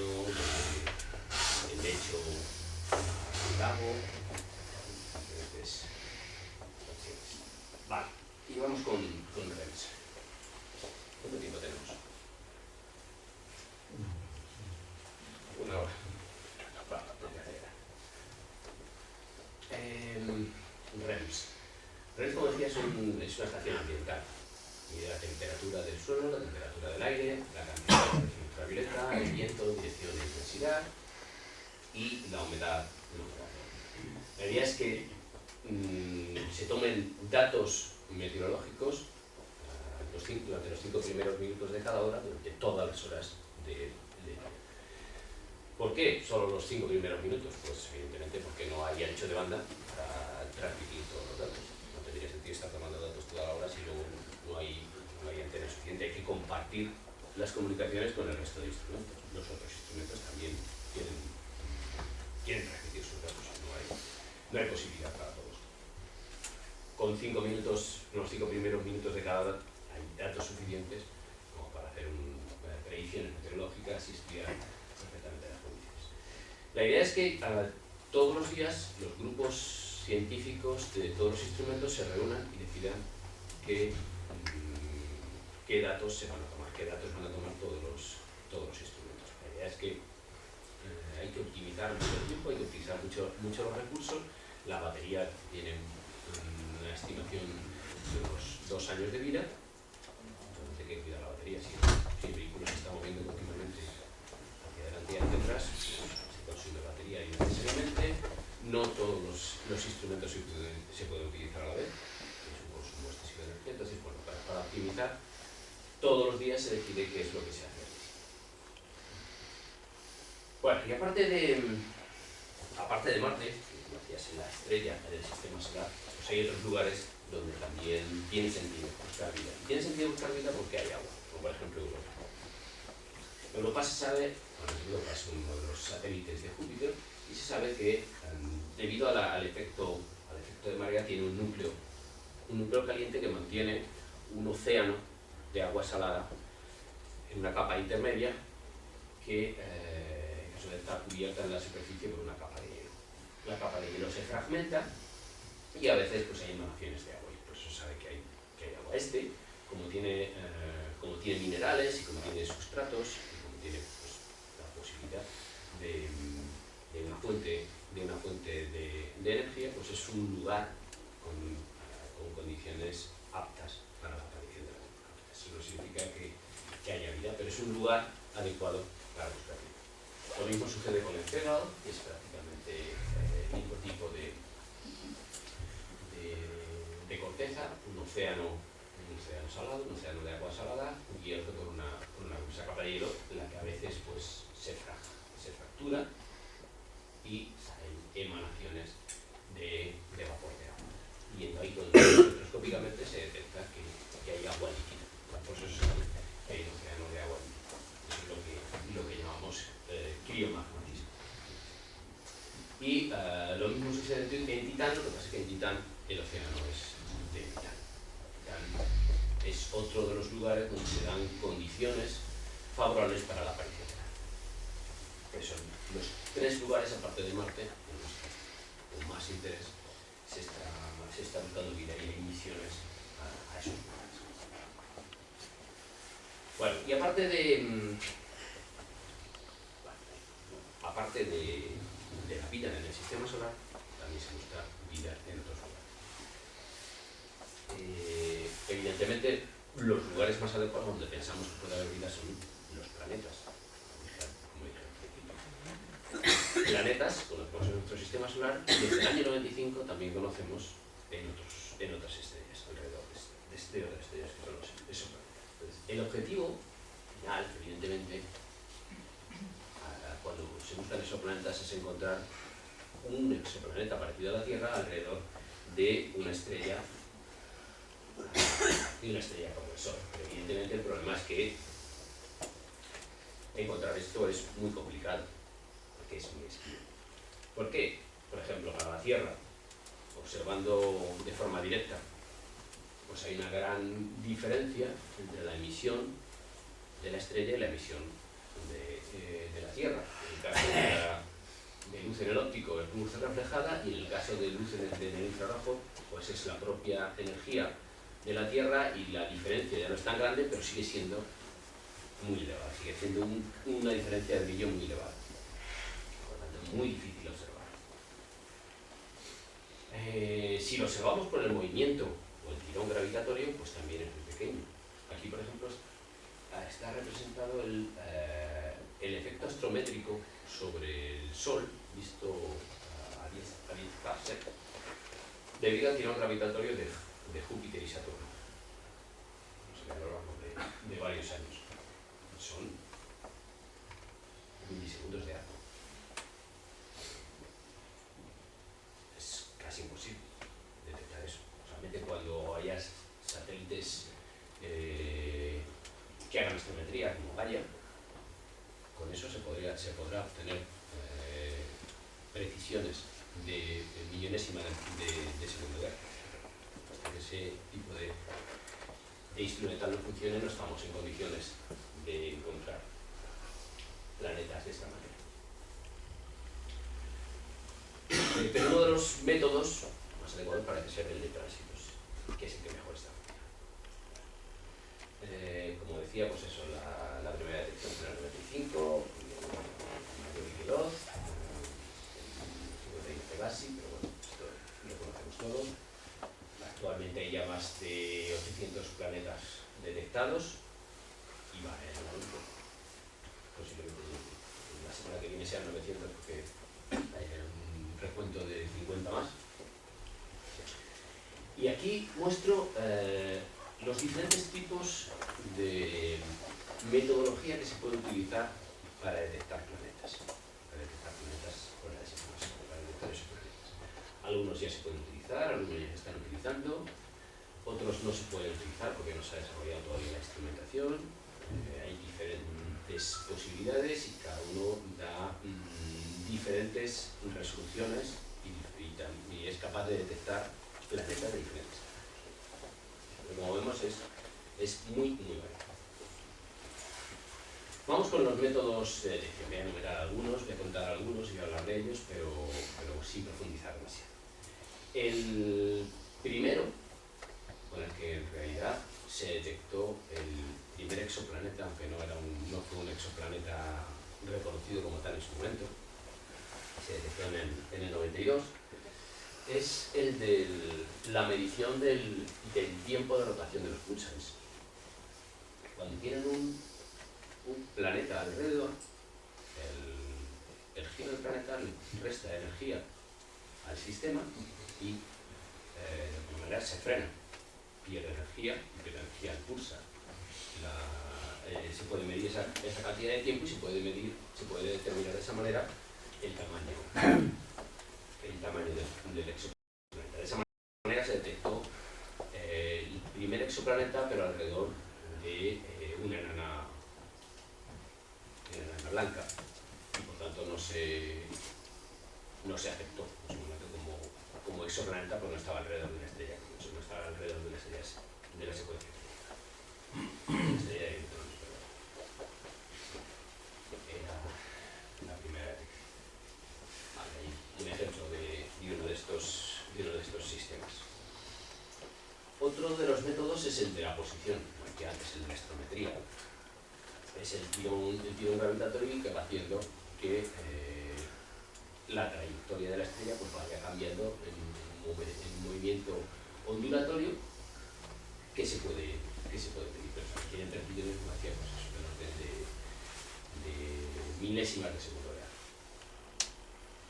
del lecho del lago, diferentes opciones. Vale, y vamos con REMS. ¿Cuánto tiempo tenemos? 1 hora. Vale, REMS. REMS, como decía, es una estación ambiental. Mide la temperatura del suelo, la temperatura del aire, la cantidad de radiación ultravioleta, el viento, dirección e intensidad y la humedad local. La idea es que se tomen datos meteorológicos durante los 5 primeros minutos de cada hora, durante todas las horas del día. ¿Por qué solo los 5 primeros minutos? Pues evidentemente porque no hay ancho de banda para transmitir todos los datos. No tendría sentido estar tomando datos toda la hora si luego no hay antena suficiente. Hay que compartir las comunicaciones con el resto de instrumentos. Los otros instrumentos también quieren transmitir sus datos. No hay posibilidad para todos. Con 5 minutos, los 5 primeros minutos de cada hora, hay datos suficientes como para hacer predicciones meteorológicas y estudiar perfectamente las condiciones. La idea es que todos los días los grupos científicos de todos los instrumentos se reúnan y decidan qué datos se van a tomar, qué datos van a tomar todos los instrumentos. La idea es que hay que optimizar mucho el tiempo, hay que utilizar mucho los recursos. La batería tiene una estimación de unos 2 años de vida. Entonces hay que cuidar la batería. Si el vehículo se está moviendo continuamente hacia adelante y hacia atrás, se consume batería innecesariamente. No todos los instrumentos se pueden utilizar a la vez. Es un consumo excesivo de energía. Entonces, bueno, para optimizar, todos los días se decide qué es lo que se hace. Bueno, y aparte de Marte, como decías, en la estrella del sistema solar, pues hay otros lugares donde también tiene sentido buscar vida. Y tiene sentido buscar vida porque hay agua, como por ejemplo Europa. Europa se sabe, Europa es uno de los satélites de Júpiter, y se sabe que debido al efecto de marea tiene un núcleo caliente que mantiene un océano de agua salada en una capa intermedia que suele estar cubierta en la superficie por una capa de hielo. La capa de hielo se fragmenta y a veces pues, hay emanaciones de agua, y por eso se sabe que hay agua. Como tiene minerales y como tiene sustratos, y como tiene pues, la posibilidad de una fuente de energía, pues es un lugar con condiciones aptas para la aparición de la vida. Eso no significa que haya vida, pero es un lugar adecuado para buscar vida. Lo mismo sucede con el Cegal, que es prácticamente el mismo tipo de corteza, un océano salado, un océano de agua salada, cubierto por una gruesa capa de hielo, la que a veces pues, se fractura y salen emanaciones de vapor de agua. Y ahí microscópicamente se detecta que hay agua líquida. Por eso se sabe que hay un océano de agua líquida. Eso es lo que llamamos criomagmatismo. Y lo mismo sucede en Titán, lo que pasa es que en Titán el océano es de Titán. Titán es otro de los lugares donde se dan condiciones favorables para la aparición de la vida. Que son los 3 lugares, aparte de Marte, en los que con más interés se está buscando vida y hay misiones a esos lugares. Bueno, y aparte de la vida en el sistema solar, también se busca vida en otros lugares. Evidentemente, los lugares más adecuados donde pensamos que puede haber vida son los planetas, como dije al principio. Planetas, conocemos en nuestro sistema solar, y desde el año 95 también conocemos en otras estrellas, alrededor de otras estrellas que son los exoplanetas. Entonces, el objetivo final, evidentemente, cuando se buscan exoplanetas es encontrar un exoplaneta parecido a la Tierra alrededor de una estrella como el Sol. Pero evidentemente el problema es que encontrar esto es muy complicado, porque es muy esquivo. ¿Por qué? Por ejemplo, para la Tierra, observando de forma directa, pues hay una gran diferencia entre la emisión de la estrella y la emisión de la Tierra. En el caso de luz en el óptico es luz reflejada, y en el caso de luz en el infrarrojo pues es la propia energía de la Tierra, y la diferencia ya no es tan grande, pero sigue siendo muy elevada, sigue siendo una diferencia de brillo muy elevada, por lo tanto muy difícil observar. Si lo observamos por el movimiento o el tirón gravitatorio, pues también es muy pequeño. Aquí, por ejemplo, está representado el efecto astrométrico sobre el Sol, visto a 10 parsec, debido al tirón gravitatorio de Júpiter y Saturno. Vamos a ver a lo largo de varios años. Son milisegundos de arco. Es casi imposible detectar eso. Solamente cuando hayas satélites que hagan astrometría como Gaia, con eso se podrá obtener precisiones de millonésima de segundo de arco. Hasta que ese tipo de instrumental no funcione, no estamos en condiciones de encontrar planetas de esta manera. Pero uno de los métodos más adecuados parece ser el de tránsitos, que es el que mejor está funcionando. Como decía, pues eso, la primera detección fue en el 95, mayor Roth, de Pegasi, pero bueno, esto lo conocemos todos. Actualmente hay ya más de 800 planetas detectados y va en aumento. Posiblemente la semana que viene sean 900, porque hay un recuento de 50 más. Y aquí muestro los diferentes tipos de metodología que se puede utilizar para detectar planetas. Fuera de sistema solar, para detectar esos planetas. Algunos ya se pueden utilizar, algunos ya se están utilizando, otros no se pueden utilizar porque no se ha desarrollado todavía la instrumentación. Hay diferentes posibilidades y cada uno da diferentes resoluciones y es capaz de detectar planetas de diferentes tamaños. Pero como vemos es muy variado. Vamos con los métodos de detección. Voy a enumerar algunos, voy a contar algunos y voy a hablar de ellos, pero sin profundizar demasiado. El primero, con el que en realidad se detectó el primer exoplaneta, aunque no fue un exoplaneta reconocido como tal en su momento, se detectó en el 92, es el de la medición del tiempo de rotación de los púlsares. Cuando tienen un planeta alrededor, el giro del planeta le resta energía al sistema y de alguna manera se frena. pierde energía al pulsar. Se puede medir esa cantidad de tiempo y se puede determinar de esa manera el tamaño del exoplaneta. De esa manera se detectó el primer exoplaneta, pero alrededor de una enana blanca, y por tanto no se aceptó en su momento como exoplaneta, porque no estaba alrededor de una estrella, no estaba alrededor de una estrella de la secuencia. Una estrella de neutrones, perdón. Era la primera detección. Vale, ahí un ejemplo de uno de estos sistemas. Otro de los métodos es el de la posición, que antes el de la astrometría. Es el tirón gravitatorio que va haciendo que la trayectoria de la estrella pues vaya cambiando en un movimiento ondulatorio que se puede medir, pero requiere entre millones de información, pues eso, menos de milésimas de segundo real.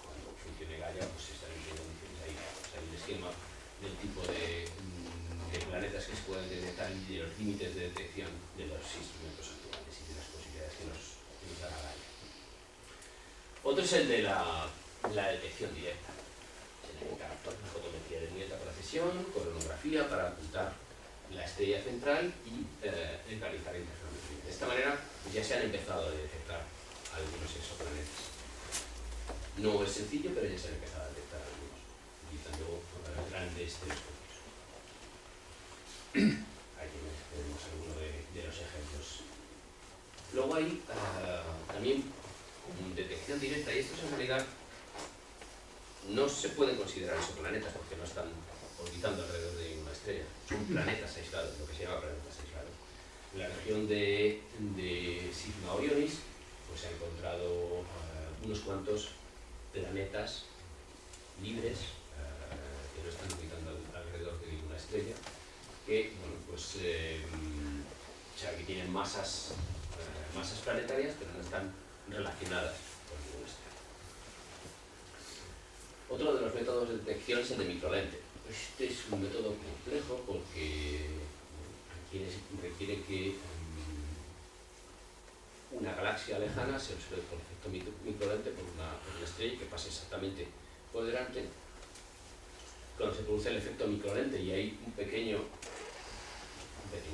Cuando funcione Gaia, pues se están emitiendo condiciones ahí. O sea, hay un esquema del tipo de planetas que se pueden detectar y de los límites de detección de los instrumentos actuales y de las posibilidades que nos da la Gaia. Otro es el de la detección directa. Se necesita una fotometría de muy alta precisión, coronografía para ocultar la estrella central y realizar interferometría. De esta manera pues ya se han empezado a detectar algunos exoplanetas. No es sencillo, pero ya se han empezado a detectar algunos, utilizando grandes telescopios. Aquí tenemos algunos de los ejemplos. Luego hay también detección directa, y estos en realidad no se pueden considerar exoplanetas porque no están orbitando alrededor de una estrella, son planetas aislados, lo que se llama planetas aislados. En la región de Sigma Orionis pues se han encontrado unos cuantos planetas libres que no están orbitando alrededor de una estrella, que bueno, pues o sea, que tienen masas planetarias, pero no están relacionadas con ninguna estrella. Otro de los métodos de detección es el de microlente. Este es un método complejo porque requiere que una galaxia lejana se observe por efecto microlente por una estrella que pase exactamente por delante. Cuando se produce el efecto microlente y hay un pequeño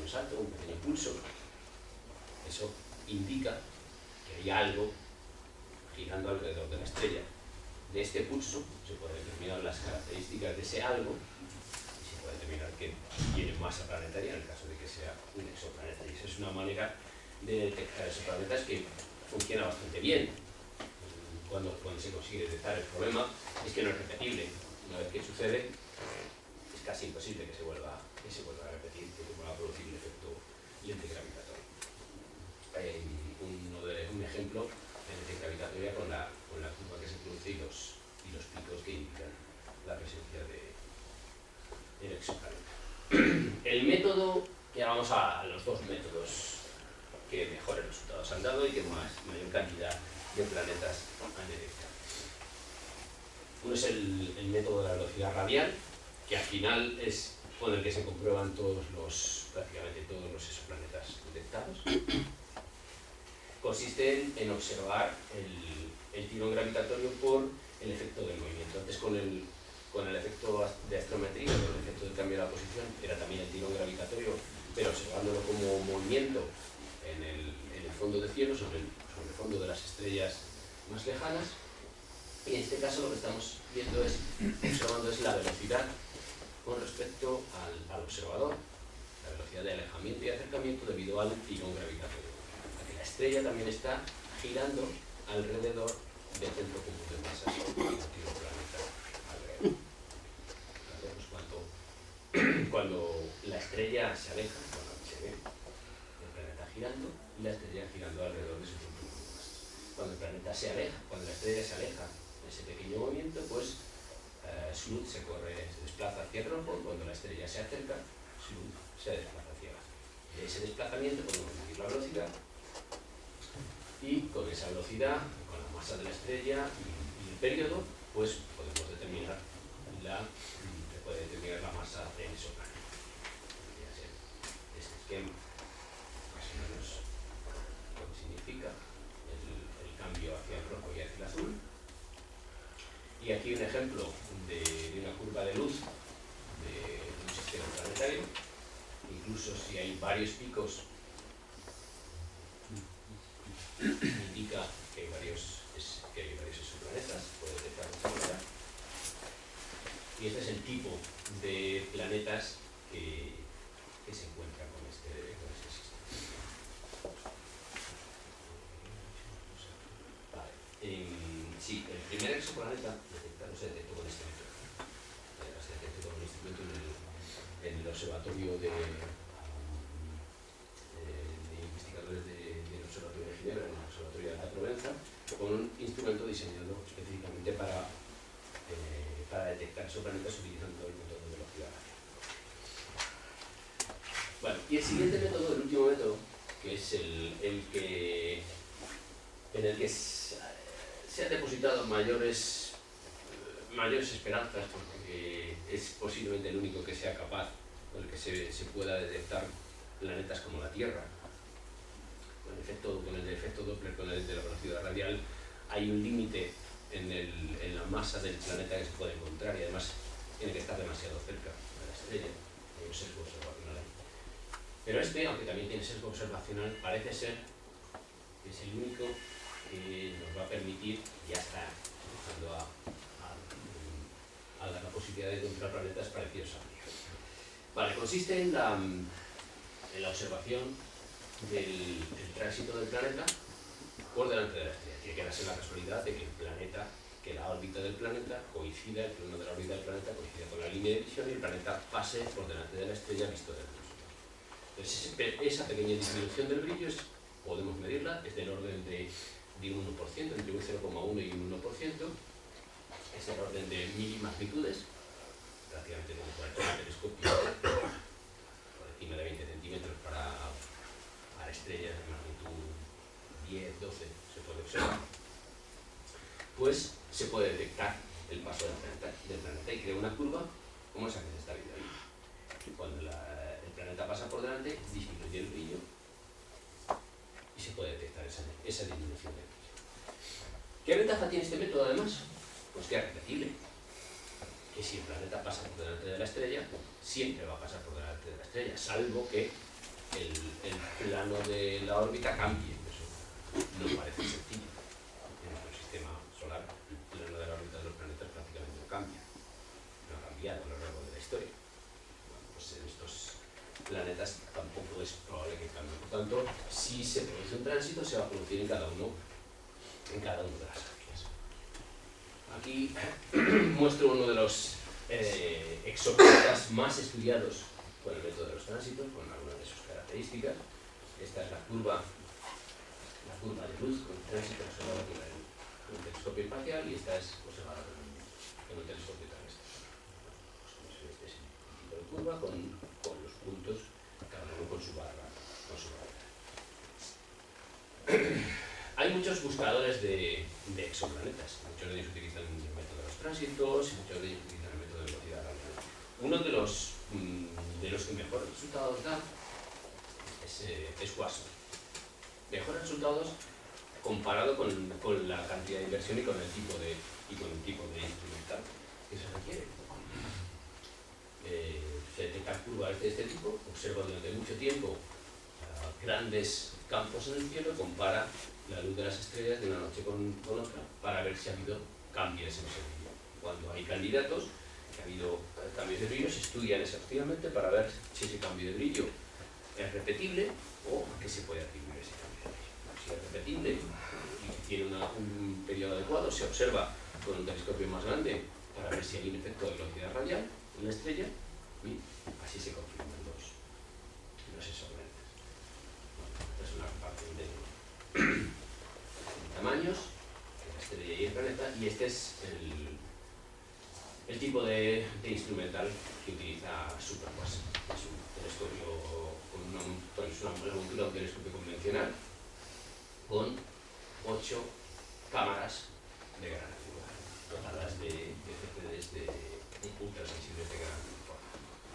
salto, un pequeño pulso, eso indica que hay algo girando alrededor de la estrella. De este pulso se puede determinar las características de ese algo y se puede determinar que tiene masa planetaria en el caso de que sea un exoplaneta. Y esa es una manera de detectar exoplanetas que funciona bastante bien cuando se consigue detectar. El problema es que no es repetible. Una vez que sucede, es casi imposible que se vuelva a repetir, que se vuelva a producir el efecto lente gravitatorio. Hay un ejemplo de lente gravitatoria con la curva que se produce y los picos que indican la presencia del exoplaneta. El método, ya vamos a los dos métodos que mejores resultados han dado y que mayor cantidad de planetas han detectado. Uno es el método de la velocidad radial, que al final es con el que se comprueban prácticamente todos los exoplanetas detectados. Consiste en observar el tirón gravitatorio por el efecto del movimiento. Antes con el efecto de astrometría, con el efecto del cambio de la posición, era también el tirón gravitatorio, pero observándolo como movimiento en el fondo de cielo, sobre el fondo de las estrellas más lejanas. Y en este caso lo que estamos viendo observando es la velocidad con respecto al observador, la velocidad de alejamiento y acercamiento debido al tirón gravitatorio. La estrella también está girando alrededor del centro común de masas del planeta alrededor. Pues cuando la estrella se aleja, cuando se ve el planeta girando y la estrella girando alrededor de su centro común de masas. Cuando el planeta se aleja, cuando la estrella se aleja de ese pequeño movimiento, pues su luz se desplaza hacia el rojo. Cuando la estrella se acerca, su luz se desplaza hacia abajo. De ese desplazamiento podemos medir la velocidad y con esa velocidad, con la masa de la estrella y el periodo, pues podemos determinar la masa del exoplaneta. esquema, más o menos lo que significa el cambio hacia el rojo y hacia el azul. Y aquí un ejemplo de una curva de luz de un sistema planetario. Incluso si hay varios picos, indica que hay varios exoplanetas, puede detectar de esta manera. Y este es el tipo de planetas que se encuentran con este sistema. Vale. Sí, el primer exoplaneta se detectó con este método. Se detectó con un instrumento en el observatorio de investigadores del observatorio de Ginebra, en el observatorio de Alta Provenza, con un instrumento diseñado específicamente para detectar exoplanetas utilizando el método de velocidad radial. Bueno, y el siguiente método, el último método, que es en el que se han depositado mayores esperanzas, porque es posiblemente el único que sea capaz, con el que se pueda detectar planetas como la Tierra. Con el efecto Doppler, con el de la velocidad radial, hay un límite en la masa del planeta que se puede encontrar, y además tiene que estar demasiado cerca de la estrella. Hay un sesgo observacional ahí. Pero aunque también tiene sesgo observacional, parece ser que es el único que nos va a permitir, ya está empezando a dar la posibilidad de encontrar planetas parecidos a la Tierra. Vale, consiste en la observación del tránsito del planeta por delante de la estrella. Tiene que darse la casualidad de que la órbita del planeta coincida, el plano de la órbita del planeta coincida con la línea de visión y el planeta pase por delante de la estrella visto desde nosotros. Entonces, esa pequeña disminución del brillo podemos medirla, es del orden de un 1%, entre un 0,1 y un 1%, es el orden de milimagnitudes, prácticamente como por el telescopio, por encima de 20 centímetros para estrellas de magnitud 10, 12, se puede observar. Pues se puede detectar el paso del planeta y crea una curva como esa que se está viendo ahí. Cuando el planeta pasa por delante, disminuye el brillo y se puede detectar esa disminución del brillo. ¿Qué ventaja tiene este método además? Pues que es repetible. Que si el planeta pasa por delante de la estrella, siempre va a pasar por delante de la estrella, salvo que el plano de la órbita cambie. Eso no parece sencillo. En nuestro sistema solar, el plano de la órbita de los planetas prácticamente no cambia. No ha cambiado a lo largo de la historia. Bueno, pues en estos planetas tampoco es probable que cambie. Por tanto, si se produce un tránsito, se va a producir en cada uno de las áreas. Aquí muestro uno de los exoplanetas más estudiados con el método de los tránsitos, con algunas de sus características. Esta es la curva de luz con tránsito observado con un telescopio espacial, y esta es observada con un telescopio terrestre. Este es el tipo de curva con los puntos, cada uno con su barra. Hay muchos buscadores de exoplanetas. Muchos de ellos utilizan el método de los tránsitos y muchos de ellos utilizan el método de velocidad radial. Uno de los que mejores resultados da es WASP. Mejores resultados comparado con la cantidad de inversión y con el tipo de instrumental que se requiere. Se detectan curvas de este tipo, observa durante mucho tiempo grandes campos en el cielo, compara la luz de las estrellas de una noche con otra para ver si ha habido cambios en ese brillo. Cuando hay candidatos que ha habido cambios de brillo, se estudian exhaustivamente para ver si ese cambio de brillo es repetible o a qué se puede atribuir ese cambio de brillo. Si es repetible y tiene un periodo adecuado, se observa con un telescopio más grande para ver si hay un efecto de velocidad radial en la estrella, y así se confirman los exoplanetas. Esta es una comparación de tamaños, la estrella y el planeta, y este es el tipo de instrumental que utiliza SuperWASP. Es un telescopio con una montura de un telescopio convencional con 8 cámaras de gran angular, dotadas de CCDs de ultrasensibles de gran forma.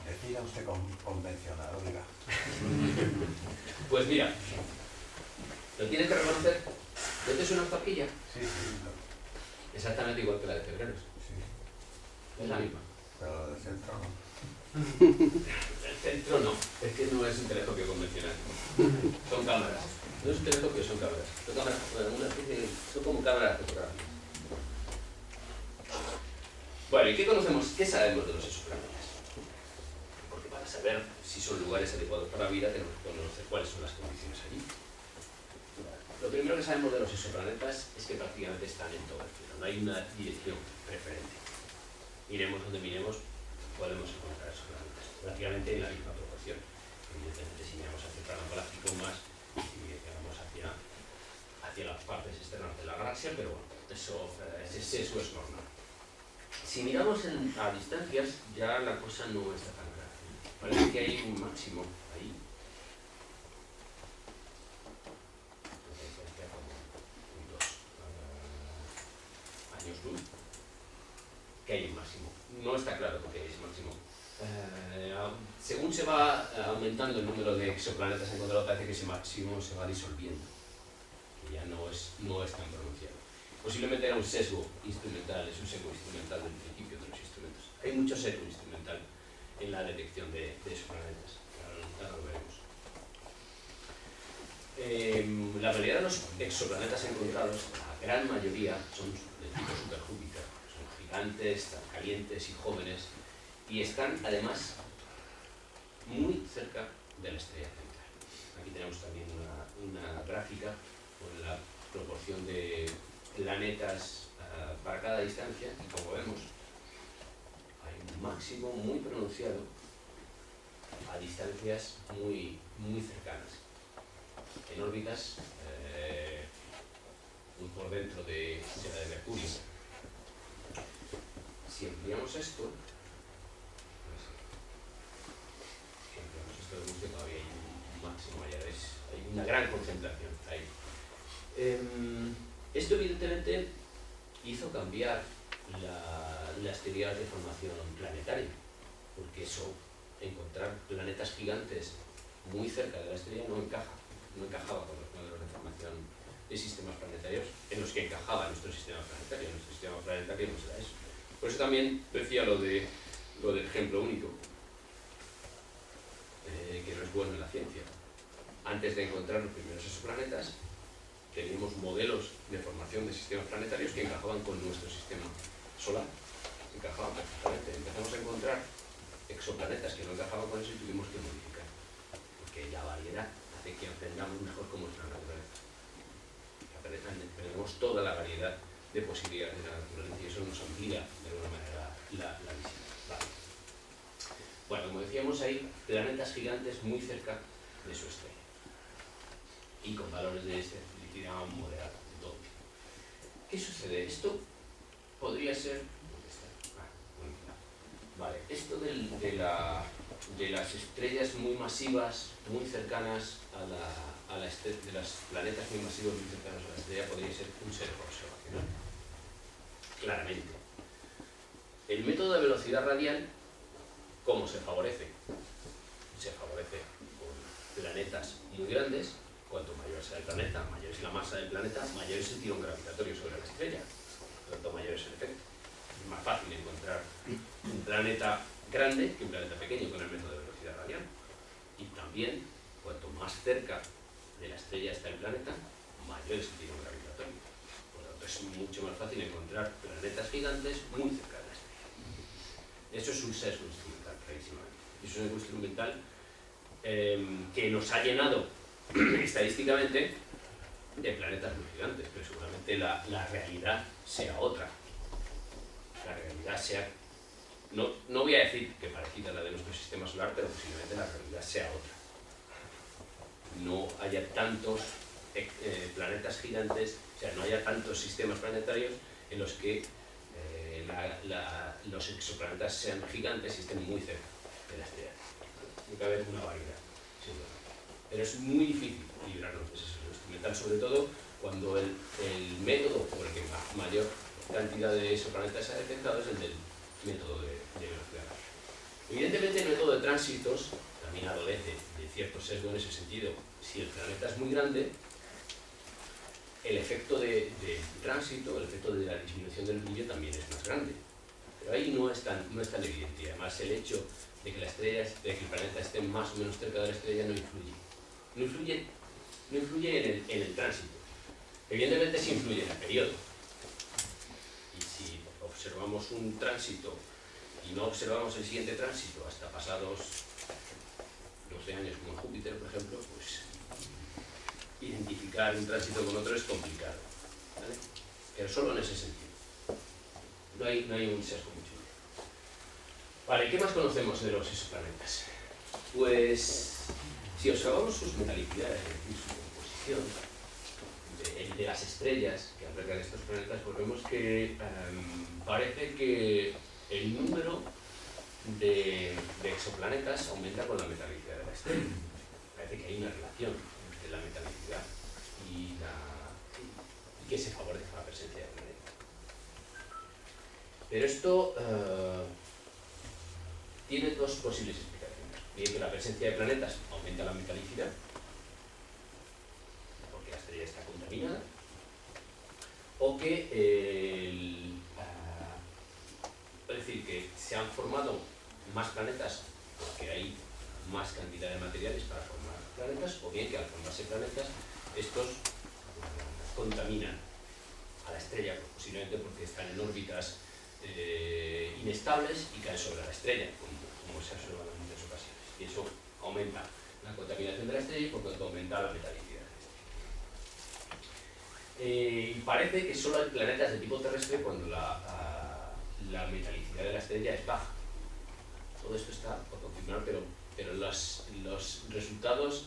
Decida usted convencional, oiga. Pues mira, lo tienes que reconocer. ¿No te suena esta horquilla? Sí, sí, Exactamente igual que la de Febreros. sí. Es la misma. Pero lo del centro no. El centro no, es que no es un telescopio convencional. Son cámaras. No es un telescopio, son cámaras. Son cámaras, una especie de, son como cámaras fotográficas. Bueno, ¿y qué conocemos? ¿Qué sabemos de los exoplanetas? Porque para saber si son lugares adecuados para la vida tenemos que conocer cuáles son las condiciones allí. Lo primero que sabemos de los exoplanetas es que prácticamente están en todo el cielo. No hay una dirección preferente. Miremos donde miremos, podemos encontrar exoplanetas. Prácticamente en la misma proporción. Evidentemente, si miramos hacia el plano galáctico más, y miramos hacia las partes externas de la galaxia, pero bueno, eso es normal. Si miramos a distancias, ya la cosa no está tan clara. Parece que hay un máximo ahí. Años luz, que hay un máximo. No está claro por qué hay ese máximo. Según se va aumentando el número de exoplanetas encontrados, parece que ese máximo se va disolviendo, que ya no es tan pronunciado. Posiblemente era un sesgo instrumental, es un sesgo instrumental del principio de los instrumentos. Hay mucho sesgo instrumental en la detección de exoplanetas, ahora lo veremos. La realidad de los exoplanetas encontrados, la gran mayoría son del tipo superjúpiter, son gigantes, tan calientes y jóvenes, y están además muy cerca de la estrella central. Aquí tenemos también una gráfica con la proporción de planetas para cada distancia, y como vemos hay un máximo muy pronunciado a distancias muy cercanas, en órbitas muy por dentro de la de Mercurio. Si ampliamos esto, vemos que todavía hay un máximo mayor, hay una gran concentración ahí. Esto evidentemente hizo cambiar las teorías de formación planetaria, porque eso, encontrar planetas gigantes muy cerca de la estrella no encajaba con los modelos de formación de sistemas planetarios en los que encajaba nuestro sistema planetario. Nuestro sistema planetario no será eso. Por eso también decía lo del ejemplo único, que no es bueno en la ciencia. Antes de encontrar los primeros exoplanetas, teníamos modelos de formación de sistemas planetarios que encajaban con nuestro sistema solar. Encajaban perfectamente. Empezamos a encontrar exoplanetas que no encajaban con eso y tuvimos que modificar, porque la variedad hace que aprendamos mejor cómo es la naturaleza. Aprendemos toda la variedad de posibilidades de la naturaleza y eso nos amplía de alguna manera la visión. Vale. Bueno, como decíamos, hay planetas gigantes muy cerca de su estrella y con valores de selectividad moderada de todo. ¿Qué sucede? Esto podría ser... ¿Dónde está? Vale, esto de las estrellas muy masivas, muy cercanas de los planetas muy masivos, muy cercanos a la estrella, podría ser un sesgo observacional. Claramente. El método de velocidad radial, ¿cómo se favorece? Se favorece con planetas muy grandes. Cuanto mayor sea el planeta, mayor es la masa del planeta, mayor es el tirón gravitatorio sobre la estrella, tanto mayor es el efecto. Es más fácil encontrar un planeta grande que un planeta pequeño con el método de velocidad radial. Y también, cuanto más cerca de la estrella está el planeta, mayor es el tirón gravitatorio. Por lo tanto, es mucho más fácil encontrar planetas gigantes muy cerca de la estrella. Eso es un sesgo instrumental, clarísimamente. Es un sesgo instrumental que nos ha llenado estadísticamente de planetas muy gigantes, pero seguramente la realidad sea otra. La realidad sea, no voy a decir que parecida a la de nuestro sistema solar, pero posiblemente la realidad sea otra. No haya tantos planetas gigantes, o sea, no haya tantos sistemas planetarios en los que los exoplanetas sean gigantes y estén muy cerca de la estrella. Tiene que haber una variedad, seguramente. Pero es muy difícil librarnos de ese sesgo instrumental, sobre todo cuando el método por el que mayor cantidad de exoplanetas se ha detectado es el del método de velocidad radial. Evidentemente el método de tránsitos también adolece de cierto sesgo en ese sentido. Si el planeta es muy grande, el efecto de tránsito, el efecto de la disminución del brillo también es más grande. Pero ahí no es tan evidente. Además, el hecho de que la estrella, de que el planeta esté más o menos cerca de la estrella no influye. No influye en el tránsito. Evidentemente sí influye en el periodo. Y si observamos un tránsito y no observamos el siguiente tránsito hasta pasados 12 años como en Júpiter, por ejemplo, pues identificar un tránsito con otro es complicado, ¿vale? Pero solo en ese sentido. No hay un sesgo mucho. Vale, ¿qué más conocemos de los exoplanetas? Pues si observamos sus metalicidades, es decir, su composición, de las estrellas que albergan estos planetas, pues vemos que parece que el número de exoplanetas aumenta con la metalicidad de la estrella. Parece que hay una relación entre la metalicidad y que se favorece la presencia de planetas. Pero esto tiene dos posibles explicaciones. Bien que la presencia de planetas aumenta la metalicidad, porque la estrella está contaminada, o que es decir, que se han formado más planetas porque hay más cantidad de materiales para formar planetas, o bien que al formarse planetas estos contaminan a la estrella, pues posiblemente porque están en órbitas inestables y caen sobre la estrella, como se ha observado en muchas ocasiones. Y eso aumenta la contaminación de la estrella y por tanto aumenta la metalicidad. Y parece que solo hay planetas de tipo terrestre cuando la metalicidad de la estrella es baja. Todo esto está por confirmar, pero los resultados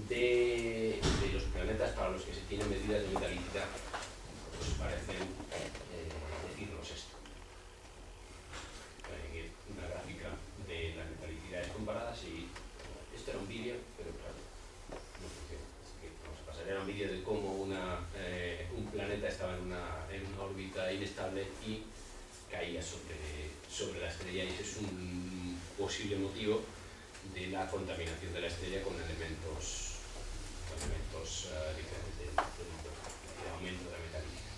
de los planetas para los que se tienen medidas de metalicidad pues parecen decirnos esto. Una gráfica de las metalicidades comparadas y esto era un vídeo, pero claro, no funciona. Así que vamos a pasar. Era un vídeo de cómo un planeta estaba en una órbita inestable y caía sobre la estrella, y ese es un posible motivo de la contaminación de la estrella con elementos diferentes de aumento de la metalicidad.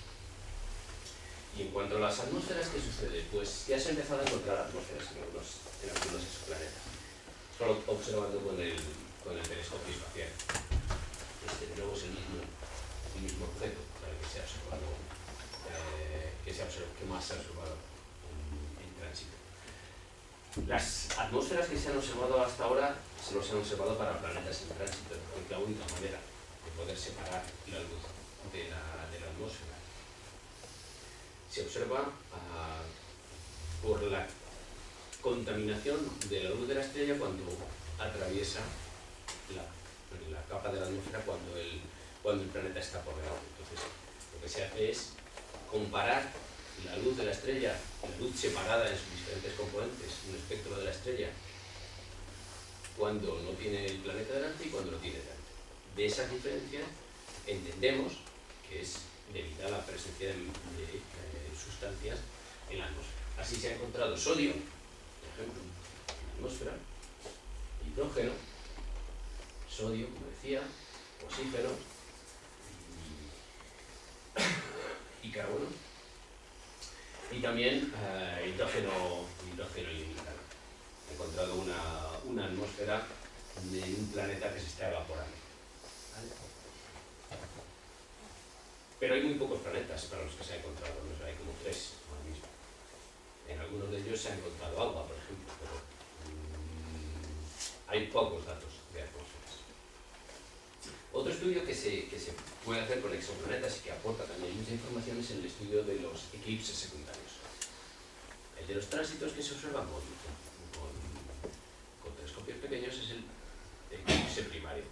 Y en cuanto a las atmósferas, ¿qué sucede? Pues ya se ha empezado a encontrar atmósferas en algunos exoplanetas, solo observando con el telescopio espacial. Este de nuevo es el mismo objeto para el que se ha observado, que más se ha observado en tránsito. Las atmósferas que se han observado hasta ahora se los han observado para planetas en tránsito, porque es la única manera de poder separar la luz de la atmósfera. Se observa por la contaminación de la luz de la estrella cuando atraviesa la capa de la atmósfera cuando el planeta está por debajo. Entonces, lo que se hace es comparar la luz de la estrella, la luz separada en sus diferentes componentes, un espectro de la estrella, cuando no tiene el planeta delante y cuando lo tiene delante. De esas diferencias entendemos que es debido a la presencia de sustancias en la atmósfera. Así se ha encontrado sodio, por ejemplo, en la atmósfera, hidrógeno, sodio, como decía, oxígeno y carbono. Y también hidrógeno y metano. He encontrado una atmósfera de un planeta que se está evaporando. ¿Vale? Pero hay muy pocos planetas para los que se ha encontrado, ¿no? Hay como 3 ahora mismo. En algunos de ellos se ha encontrado agua, por ejemplo, pero hay pocos datos de atmósferas. Otro estudio que se puede hacer con exoplanetas y que aporta también mucha información es el estudio de los eclipses secundarios. El de los tránsitos que se observan con telescopios pequeños es el eclipse primario,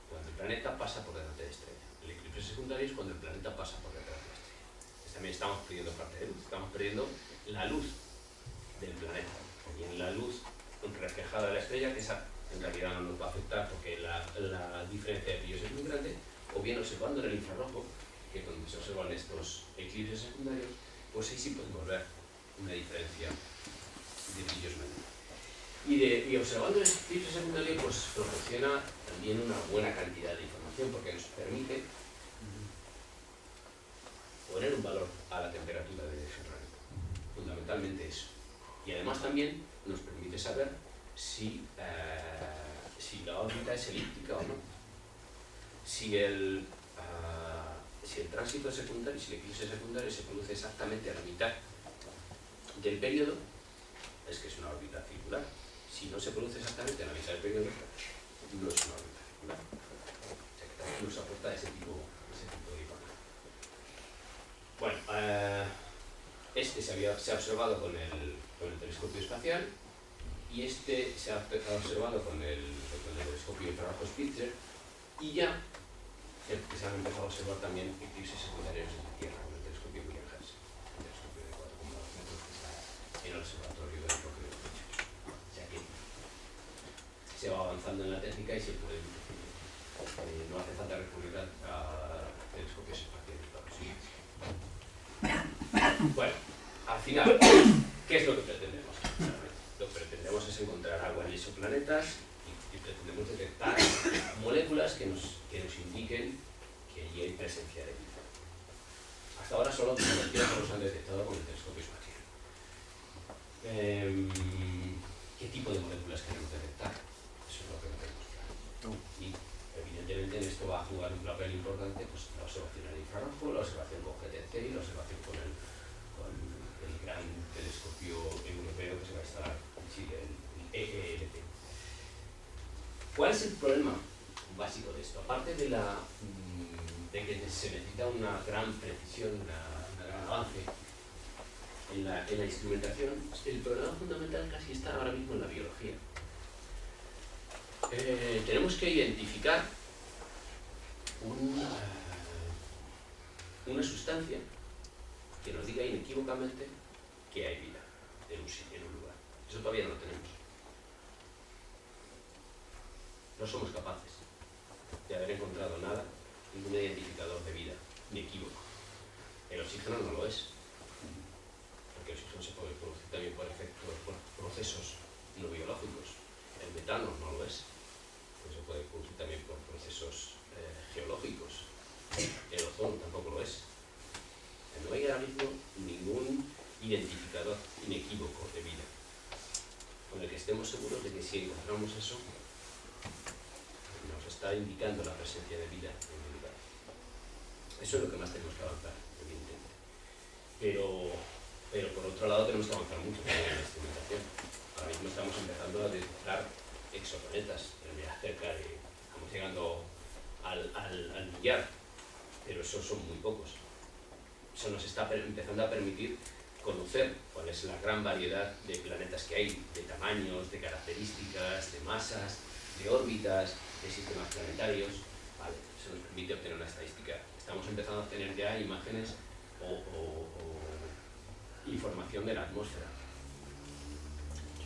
cuando el planeta pasa por delante de la estrella. El eclipse secundario es cuando el planeta pasa por detrás de la estrella. Entonces, también estamos perdiendo parte de luz, estamos perdiendo la luz del planeta. Y en la luz reflejada de la estrella, que esa en realidad no nos va a afectar porque la diferencia de brillos es muy grande, o bien observando en el infrarrojo, que cuando se observan estos eclipses secundarios, pues ahí sí podemos ver una diferencia de brillos menores. Y observando el eclipse secundario, pues proporciona también una buena cantidad de información, porque nos permite poner un valor a la temperatura de ese planeta. Fundamentalmente eso. Y además también nos permite saber si la órbita es elíptica o no. Si el tránsito secundario, si el eclipse secundario se produce exactamente a la mitad del periodo, es que es una órbita circular. Si no se produce exactamente a la mitad del periodo, no es una órbita circular. O sea, que también nos aporta ese tipo de información. Bueno, este se ha observado con el telescopio espacial y este se ha observado con el telescopio infrarrojo Spitzer, y ya se han empezado a observar también eclipses secundarios en la Tierra con el telescopio William Herschel, el telescopio de 4,2 metros que está en el observatorio del Roque de Pictures. O sea que se va avanzando en la técnica y se puede, no hace falta recurrir a telescopios espaciales para conseguirlo. Bueno, al final, ¿qué es lo que pretendemos? Lo que pretendemos es encontrar agua en exoplanetas y pretendemos detectar moléculas que nos indiquen que allí hay presencia de vida. Hasta ahora solo los han detectado con el telescopio espacial. ¿Qué tipo de moléculas queremos detectar? Eso es lo que no tenemos claro. Y evidentemente en esto va a jugar un papel importante pues, la observación en infrarrojo, la observación con GTC y la observación con el gran telescopio europeo que se va a instalar en Chile, el EELT. ¿Cuál es el problema básico de esto? Aparte de que se necesita una gran precisión, un gran avance en la instrumentación, el problema fundamental casi está ahora mismo en la biología. Tenemos que identificar una sustancia que nos diga inequívocamente que hay vida en un lugar. Eso todavía no lo tenemos. No somos capaces de haber encontrado nada, ningún identificador de vida inequívoco. El oxígeno no lo es, porque el oxígeno se puede producir también por procesos no biológicos. El metano no lo es, porque se puede producir también por procesos geológicos. El ozono tampoco lo es. No hay ahora mismo ningún identificador inequívoco de vida con el que estemos seguros de que si encontramos eso nos está indicando la presencia de vida en el lugar. Eso es lo que más tenemos que avanzar, evidentemente. Pero por otro lado tenemos que avanzar mucho en la instrumentación. Ahora mismo estamos empezando a detectar exoplanetas, estamos llegando al millar, pero esos son muy pocos. Eso nos está empezando a permitir conocer cuál es la gran variedad de planetas que hay, de tamaños, de características, de masas, de órbitas, de sistemas planetarios. Vale, eso nos permite obtener una estadística. Estamos empezando a obtener ya imágenes o información de la atmósfera.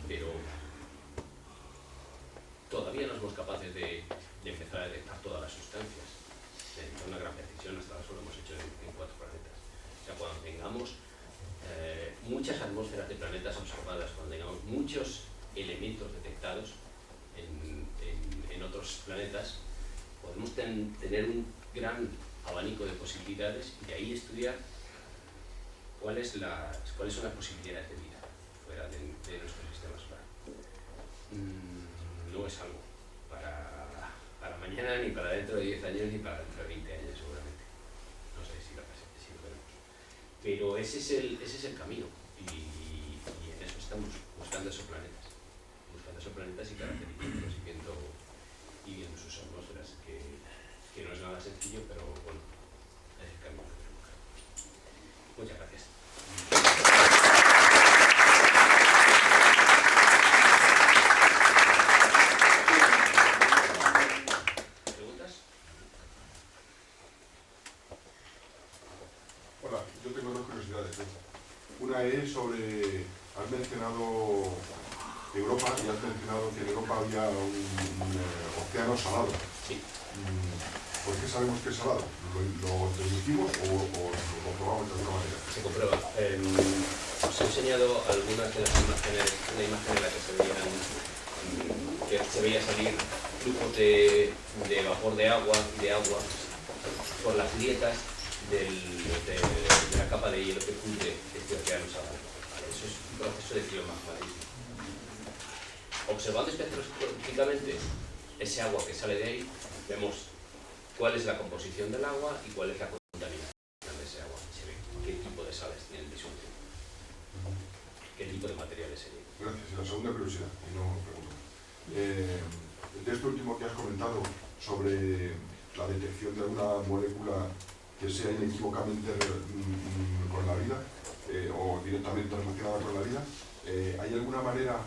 Pero todavía no somos capaces de empezar a detectar todas las sustancias. Necesita una gran precisión, hasta ahora solo hemos hecho en 4 planetas. O sea, cuando tengamos muchas atmósferas de planetas observadas, cuando tengamos muchos elementos detectados en otros planetas, podemos tener un gran abanico de posibilidades y de ahí estudiar cuáles son las posibilidades de vida fuera de nuestro sistema solar. No es algo para mañana, ni para dentro de 10 años, ni para dentro de 20 años seguramente. No sé si lo veremos. Pero ese es el camino y en eso estamos buscando esos planetas y caracterizándolos y viendo sus atmósferas, que no es nada sencillo, pero bueno, es el camino que tenemos que hacer. Muchas gracias. ¿Preguntas? Hola, yo tengo 2 curiosidades. Una es sobre, has mencionado Europa y has mencionado que en Europa había un océano salado. Sí. ¿por qué sabemos que es salado? ¿Lo deducimos o lo comprobamos de alguna manera? Se comprueba. Os he enseñado algunas de las imágenes, una imagen en la que se veía salir flujos de vapor de agua por las grietas de la capa de hielo que cubre este océano salado. Eso es un proceso de criomagmatismo. Observando espectroscópicamente ese agua que sale de ahí, vemos cuál es la composición del agua y cuál es la contaminación de ese agua. Se ve qué tipo de sales tiene el disolvente, qué tipo de materiales se llevan. Gracias. Y la segunda curiosidad, y no pregunto. De esto último que has comentado sobre la detección de alguna molécula que sea inequívocamente con la vida o directamente relacionada con la vida, ¿hay alguna manera?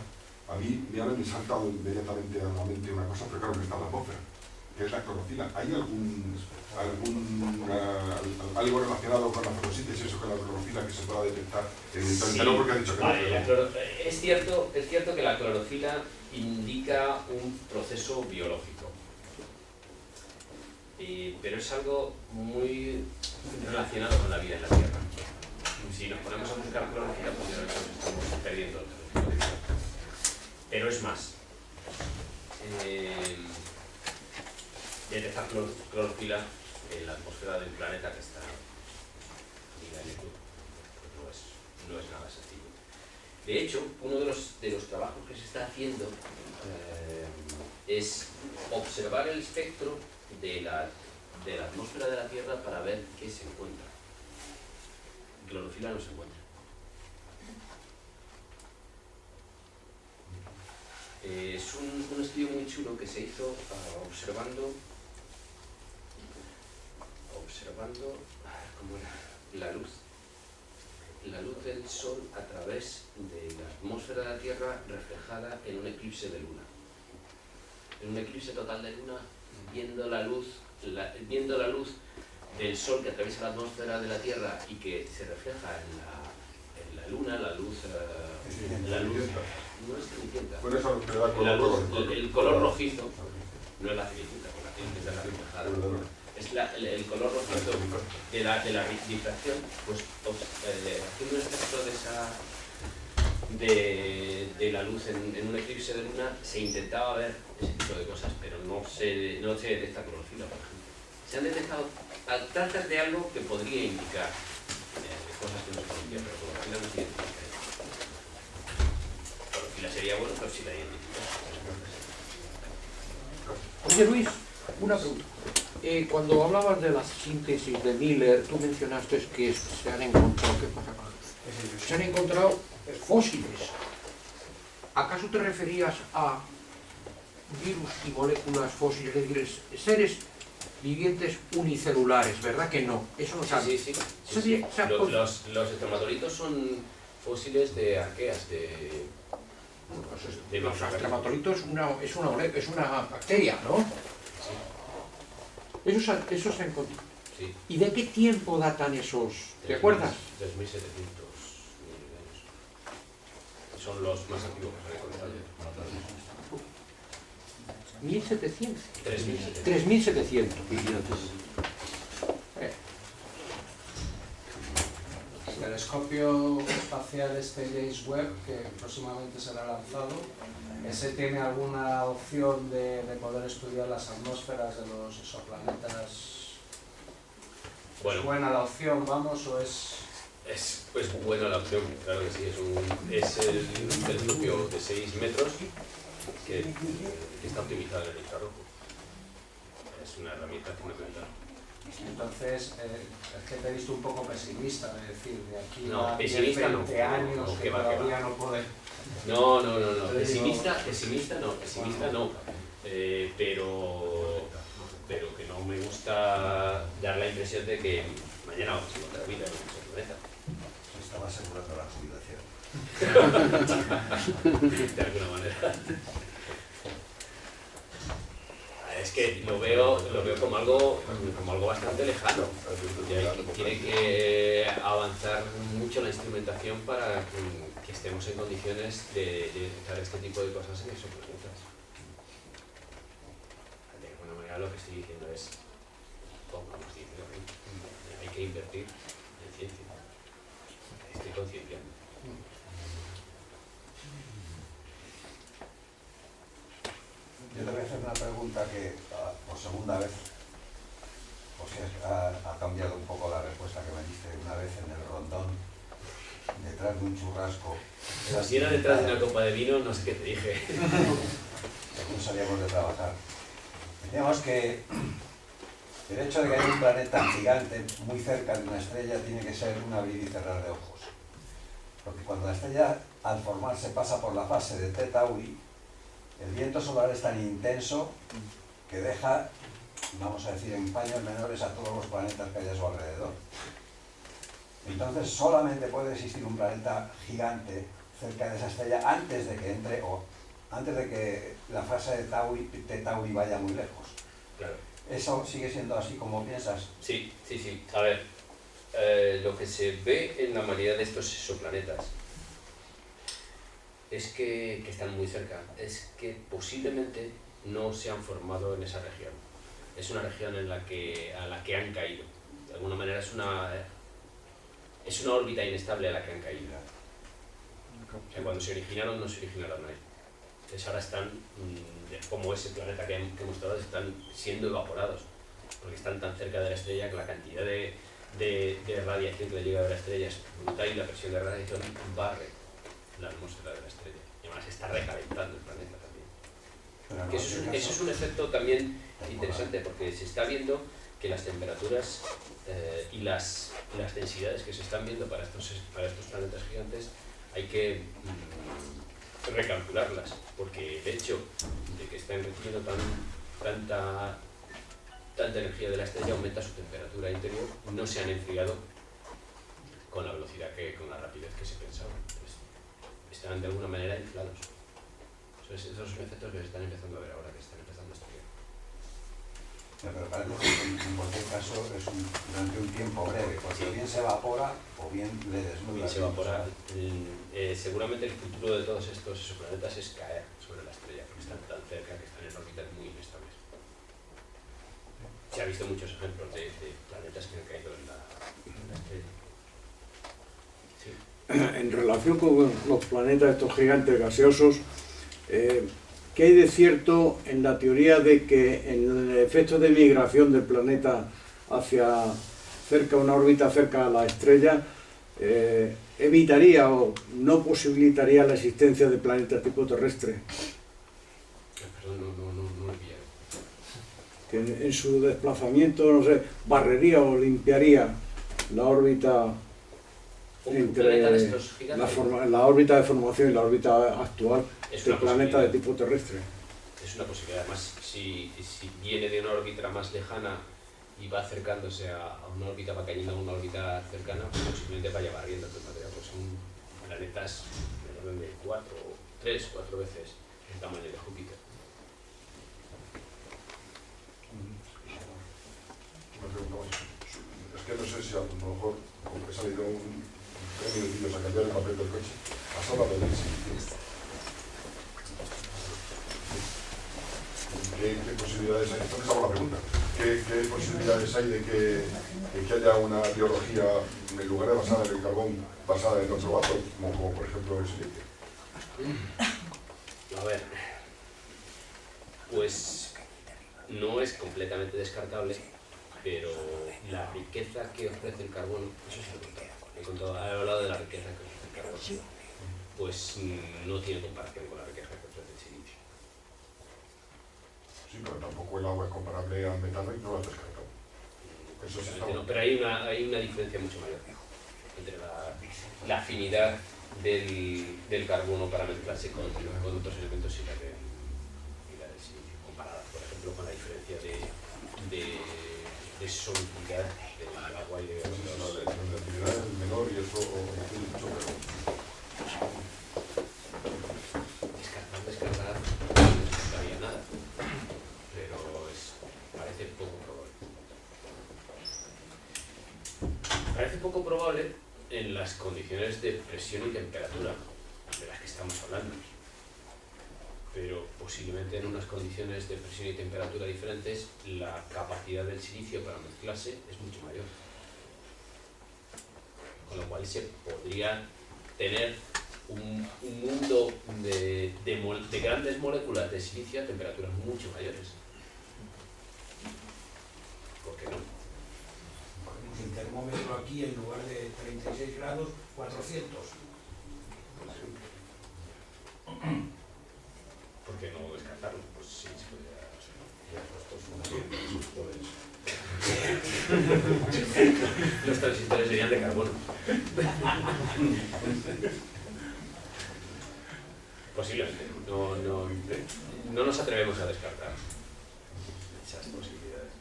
A mí me han saltado inmediatamente a la mente una cosa, pero claro que está en la atmósfera, que es la clorofila. ¿Hay algo relacionado con la fotosíntesis o con la clorofila que se pueda detectar? Sí. No, porque ha dicho que vale, no. Es cierto que la clorofila indica un proceso biológico, pero es algo muy relacionado con la vida en la Tierra. Si nos ponemos a buscar clorofila, pues ya estamos perdiendo el teléfono. Pero es más. Detectar clorofila en la atmósfera del planeta que está en el no es nada sencillo. De hecho, uno de los trabajos que se está haciendo es observar el espectro de la atmósfera de la Tierra para ver qué se encuentra. Clorofila no se encuentra. Es un estudio muy chulo que se hizo observando ¿cómo era? La luz del Sol a través de la atmósfera de la Tierra reflejada en un eclipse de luna. En un eclipse total de luna, viendo la luz del Sol que atraviesa la atmósfera de la Tierra y que se refleja en la luna, la luz no es cenicienta. Por eso te da color. El color rojizo no es la cenicienta, porque la cenicienta es la reflejada. Es el color rojizo de la difracción, pues haciendo un efecto de la luz en un eclipse de luna, se intentaba ver ese tipo de cosas, pero no se detecta clorofila, por ejemplo. Se han detectado trazas de algo que podría indicar cosas que no se conocían, pero clorofila no se identifica. Clorofila sería bueno, pero si la identificas. Oye Luis, una pregunta. Cuando hablabas de la síntesis de Miller, tú mencionaste que se han encontrado, ¿qué pasa con eso? Se han encontrado fósiles. ¿Acaso te referías a virus y moléculas fósiles, es decir, seres vivientes unicelulares, ¿verdad que no? Eso no sabe. Sí. Los espermatolitos son fósiles de arqueas, Los espermatolitos es una bacteria, ¿no? Eso se ha encontrado. Sí. ¿Y de qué tiempo datan esos? ¿Te acuerdas? 3.700 años. Son los más antiguos que se han encontrado. 1700. 3.700. 3.700. El telescopio espacial James Webb, que próximamente será lanzado, ¿ese tiene alguna opción de poder estudiar las atmósferas de los exoplanetas? Bueno, ¿Es buena la opción, vamos, o es...? Es buena la opción, claro que sí. Es el telescopio de 6 metros que está optimizado en el infrarrojo. Es una herramienta fundamental. Entonces, es que te he visto un poco pesimista, de decir, de aquí a 10, pesimista 20 años no, que todavía no puede... No. Pesimista no. Pero que no me gusta dar la impresión de que mañana vamos a encontrar vida en nuestro planeta. Estaba asegurando la jubilación. De alguna manera. Es que lo veo como algo bastante lejano. Y tiene que avanzar mucho la instrumentación para que estemos en condiciones de detectar este tipo de cosas en exoplanetas. De alguna manera lo que estoy diciendo es que invertir en ciencia. Estoy concienciando. Yo te voy a hacer una pregunta que, por segunda vez, o sea, ha cambiado un poco la respuesta que me diste una vez en el rondón, detrás de un churrasco. Si era detrás de una copa de vino, no sé qué te dije. No salíamos de trabajar. Decíamos que el hecho de que haya un planeta gigante muy cerca de una estrella tiene que ser un abrir y cerrar de ojos. Porque cuando la estrella, al formarse, pasa por la fase de T Tauri, el viento solar es tan intenso que deja, vamos a decir, en paños menores a todos los planetas que hay a su alrededor. Entonces solamente puede existir un planeta gigante cerca de esa estrella antes de que entre, o antes de que la fase de T Tauri vaya muy lejos. Claro. ¿Eso sigue siendo así como piensas? Sí. A ver, lo que se ve en la mayoría de estos exoplanetas es que están muy cerca, es que posiblemente no se han formado en esa región. Es una región a la que han caído. De alguna manera es una órbita inestable a la que han caído. O sea, cuando se originaron, no se originaron ahí. Entonces ahora están, como ese planeta que hemos mostrado, están siendo evaporados, porque están tan cerca de la estrella que la cantidad de radiación que le llega de la estrella es brutal y la presión de radiación barre la atmósfera de la estrella. Y además está recalentando el planeta también. Que eso es un efecto también interesante, porque se está viendo que las temperaturas y las densidades que se están viendo para estos planetas gigantes hay que recalcularlas, porque el hecho de que estén recibiendo tanta energía de la estrella aumenta su temperatura interior, no se han enfriado con la velocidad con la rapidez que se pensaba. Pues están de alguna manera inflados. Esos son efectos que se están empezando a ver ahora, que se están empezando a estudiar. Pero parece que en cualquier caso es durante un tiempo breve, porque bien se evapora o bien le desnuda. Se evapora. Seguramente el futuro de todos estos exoplanetas es caer sobre la estrella, porque están tan cerca que están en órbitas muy inestables. Se ha visto muchos ejemplos de planetas que han caído en la estrella. Sí. En relación con los planetas estos gigantes gaseosos, ¿qué hay de cierto en la teoría de que en el efecto de migración del planeta hacia una órbita cerca a la estrella, evitaría o no posibilitaría la existencia de planetas tipo terrestre? Perdón, no he pillado. Que en su desplazamiento, no sé, barrería o limpiaría la órbita entre la órbita de formación y la órbita actual del planeta de tipo terrestre. Es una posibilidad. Además, si viene de una órbita más lejana y va acercándose a una órbita, va cayendo a una órbita cercana, pues posiblemente vaya barriendo todo el material. Pues son planetas del orden de 3 o 4 veces el tamaño de Júpiter. Una pregunta más. Es que no sé si a lo mejor, como he salido 3 minutillos a cambiar el papel del coche, has hablado del silicio. ¿Qué posibilidades hay? Entonces hago la pregunta. ¿Qué posibilidades hay de que haya una biología, en lugar de basada en el carbón, basada en otro átomo, como por ejemplo el silicio? A ver, pues no es completamente descartable, pero la riqueza que ofrece el carbono, eso sí lo he hablado de la riqueza que ofrece el carbono, pues no tiene comparación con la riqueza que ofrece el silicio. Sí, pero tampoco el agua es comparable al metano y no lo has descartado. Eso sí está. No, pero hay una diferencia mucho mayor entre la afinidad del carbono para mezclarse con otros elementos y la del silicio, comparada, por ejemplo, con la diferencia de solubilidad del agua y de la relatividad es menor y eso influye mucho, descartar no descartaría nada, pero parece poco probable. Parece poco probable en las condiciones de presión y temperatura de las que estamos hablando, pero posiblemente en unas condiciones de presión y temperatura diferentes la capacidad del silicio para mezclarse es mucho mayor. con lo cual se podría tener un mundo de grandes moléculas de silicio a temperaturas mucho mayores. ¿Por qué no? Ponemos el termómetro aquí en lugar de 36 grados, 400. ¿Por qué no descartarlo? Pues sí, se podría hacer. Los transistores serían de carbono. Posiblemente. No nos atrevemos a descartar esas posibilidades.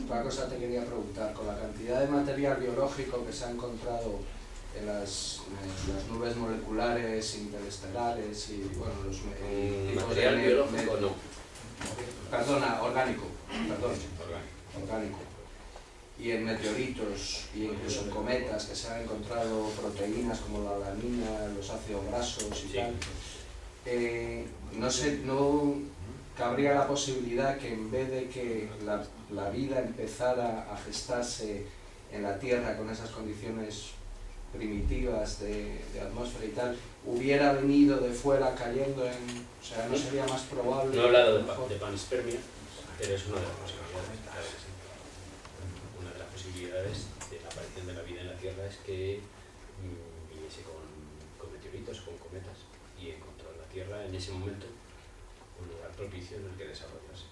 Otra cosa te quería preguntar, con la cantidad de material biológico que se ha encontrado en las nubes moleculares, interestelares y bueno, los tipos material biológico no. Perdona, orgánico. Y en meteoritos y incluso en cometas que se han encontrado proteínas como la alanina, los ácidos grasos y Sí. tal. No cabría la posibilidad que en vez de que la vida empezara a gestarse en la Tierra con esas condiciones primitivas de atmósfera y tal, hubiera venido de fuera cayendo en... O sea, ¿no sería más probable? No he hablado de panspermia, pero es una de las posibilidades. Claro que sí. Una de las posibilidades de la aparición de la vida en la Tierra es que viniese con meteoritos o con cometas y encontró en la Tierra en ese momento un lugar propicio en el que desarrollarse.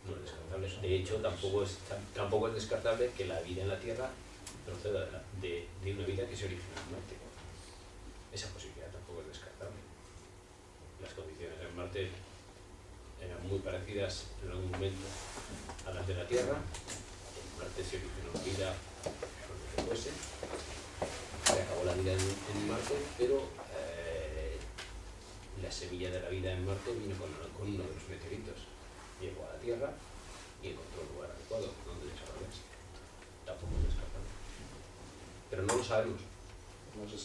No es descartable. De hecho, tampoco es descartable que la vida en la Tierra proceda de una vida que se origina en Marte. Esa posibilidad tampoco es descartable. Las condiciones en Marte eran muy parecidas en algún momento a las de la Tierra. En Marte se originó vida por lo que fuese. Se acabó la vida en Marte, pero la semilla de la vida en Marte vino con uno de los meteoritos. Llegó a la Tierra y encontró un lugar adecuado donde desarrollarse. Tampoco es descartable. Pero no lo sabemos.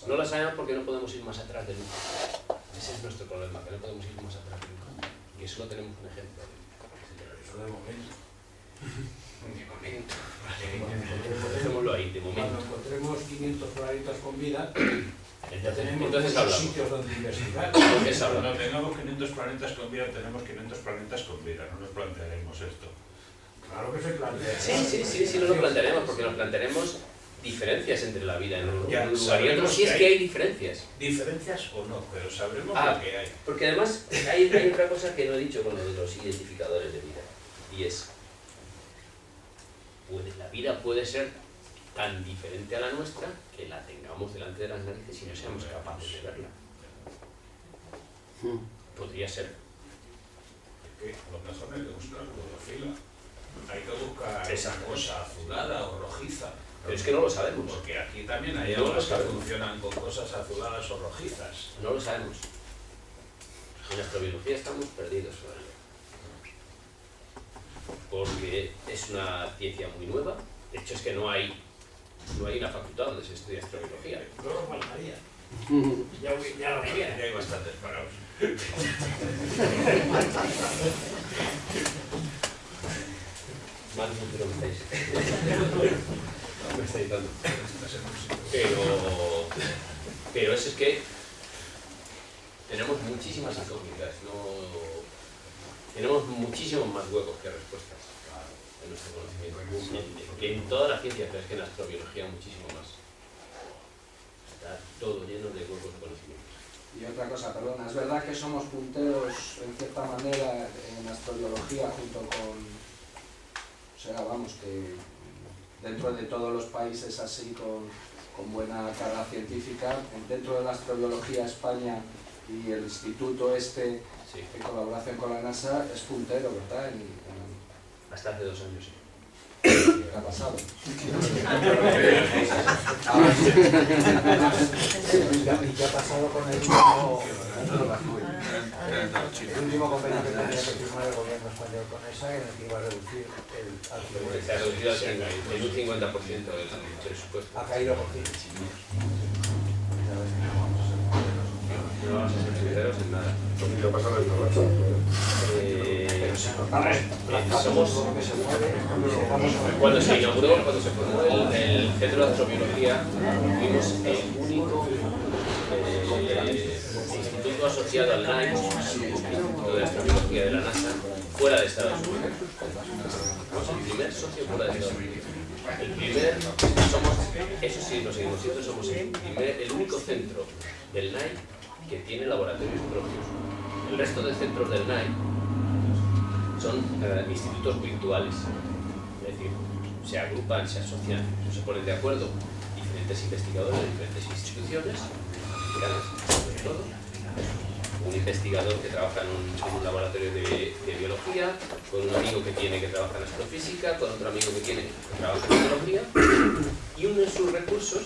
No lo sabemos porque no podemos ir más atrás de nunca. Ese es nuestro problema, que no podemos ir más atrás de nunca. Y eso lo tenemos un ejemplo. Eso de momento. De momento. Vale. Dejémoslo ahí, de momento. Cuando encontremos 500 planetas con vida, tenemos Entonces muchos hablamos. sitios donde investigar. Entonces hablamos. Cuando tengamos 500 planetas con vida, tenemos 500 planetas con vida. No nos plantearemos esto. Claro que se plantea. Sí, no lo plantearemos, porque nos plantearemos diferencias entre la vida en un Ya, lugar y otro. sabremos Si es que que hay hay diferencias. Diferencias o no, pero sabremos Ah, lo que hay. Porque además hay otra cosa que no he dicho con lo de los identificadores de vida. Y es, la vida puede ser tan diferente a la nuestra que la tengamos delante de las narices y no seamos capaces de verla. Podría ser. Que a lo mejor no hay que buscar clorofila. Hay que buscar esa Exacto. cosa azulada o rojiza. Pero es que no lo sabemos. Porque aquí también hay No lo algunas que sabemos. funcionan con cosas azuladas o rojizas. No lo sabemos. En astrobiología estamos perdidos todavía. Porque es una ciencia muy nueva. De hecho, es que no hay una facultad donde se estudia astrobiología. Luego faltaría. Ya lo quiera. Ya hay bastantes parados. Más no te lo metéis. No me estáis dando. Pero eso es que tenemos muchísimas incógnitas, tenemos muchísimos más huecos que respuestas en nuestro conocimiento. Que en toda la ciencia, pero es que en la astrobiología muchísimo más. Está todo lleno de huecos de conocimiento. Y otra cosa, perdona, es verdad que somos punteros en cierta manera en astrobiología junto con, o sea, vamos, que dentro de todos los países así con buena carga científica, dentro de la astrobiología España y el instituto este, Sí. en colaboración con la NASA, es puntero, ¿verdad? Hasta hace 2 años, sí. ¿Qué ha pasado? ¿Y qué ha pasado con el último convenio que tenía que firmar el gobierno español con esa, en el que iba a reducir el alquiler? Se ha reducido en un 50% del presupuesto. Ha caído por fin. No vamos a ser sinceros en nada. ¿Qué pasa en el trabajo? Cuando se inauguró, cuando se formó el Centro de Astrobiología, fuimos el único instituto asociado al NICE, el Instituto de Astrobiología de la NASA, fuera de Estados Unidos. Somos el primer socio fuera de Estados Unidos. El primer, eso sí, lo seguimos siendo, somos el único centro del NICE que tiene laboratorios propios. El resto de centros del NICE son institutos virtuales, es decir, se agrupan, se asocian, se ponen de acuerdo diferentes investigadores de diferentes instituciones americanas, sobre todo. Un investigador que trabaja en un laboratorio de biología, con un amigo que tiene que trabaja en astrofísica, con otro amigo que tiene que trabaja en biología, y unen sus recursos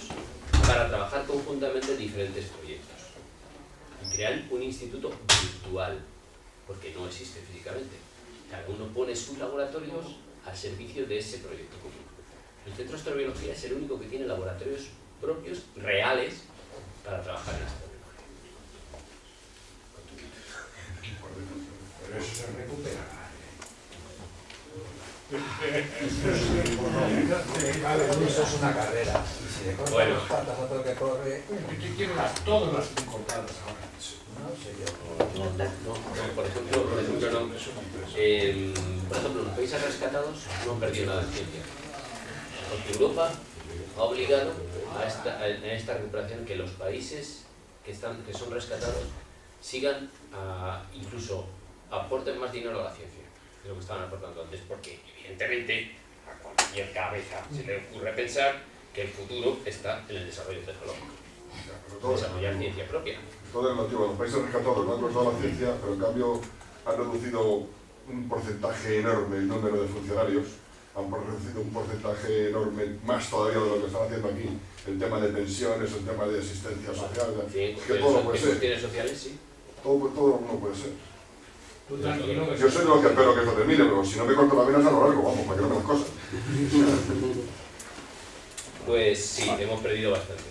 para trabajar conjuntamente en diferentes proyectos. Y crean un instituto virtual, porque no existe físicamente. Cada uno pone sus laboratorios al servicio de ese proyecto común. El Centro de Astrobiología es el único que tiene laboratorios propios, reales, para trabajar en astrobiología. Pero eso se recuperará. Eso es una carrera. Y si le cortan Bueno. las patas a todo el que corre, Quiero todas las cortadas ahora. no sé yo. No, por ejemplo, no. Por ejemplo, los países rescatados no han perdido nada en ciencia. Porque Europa ha obligado a esta recuperación que los países que son rescatados sigan, incluso aporten más dinero a la ciencia de lo que estaban aportando antes, porque evidentemente a cualquier cabeza se le ocurre pensar que el futuro está en el desarrollo tecnológico, desarrollar ciencia propia. Todo es relativo. Los países rescatados no han cortado la ciencia, pero en cambio han reducido un porcentaje enorme el número de funcionarios, han reducido un porcentaje enorme, más todavía de lo que están haciendo aquí, el tema de pensiones, el tema de asistencia social, Sí, que todo puede ser. cuestiones sociales, sí. Todo no puede ser. Tú tranquilo que Yo soy de los que espero que esto termine, pero si no me corto la vena a lo largo, vamos, para que no me las cosas. Pues sí, hemos perdido bastante.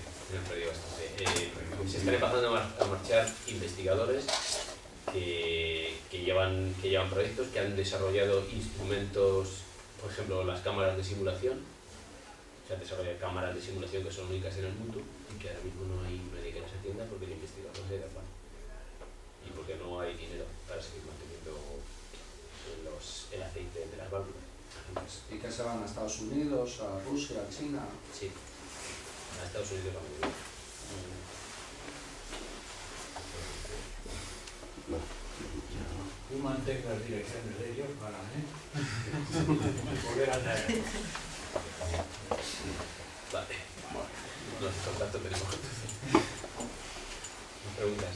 Se están empezando a marchar investigadores que llevan proyectos, que han desarrollado instrumentos, por ejemplo, las cámaras de simulación. Se han desarrollado cámaras de simulación que son únicas en el mundo y que ahora mismo no hay nadie que las atienda porque el investigador se da pan. Y porque no hay dinero para seguir manteniendo el aceite de las válvulas. ¿Y que se van a Estados Unidos, a Rusia, a China? Sí, a Estados Unidos la mayoría. tú mantén las direcciones de ellos para poder andar. Vale, bueno, los contactos tenemos. ¿Preguntas?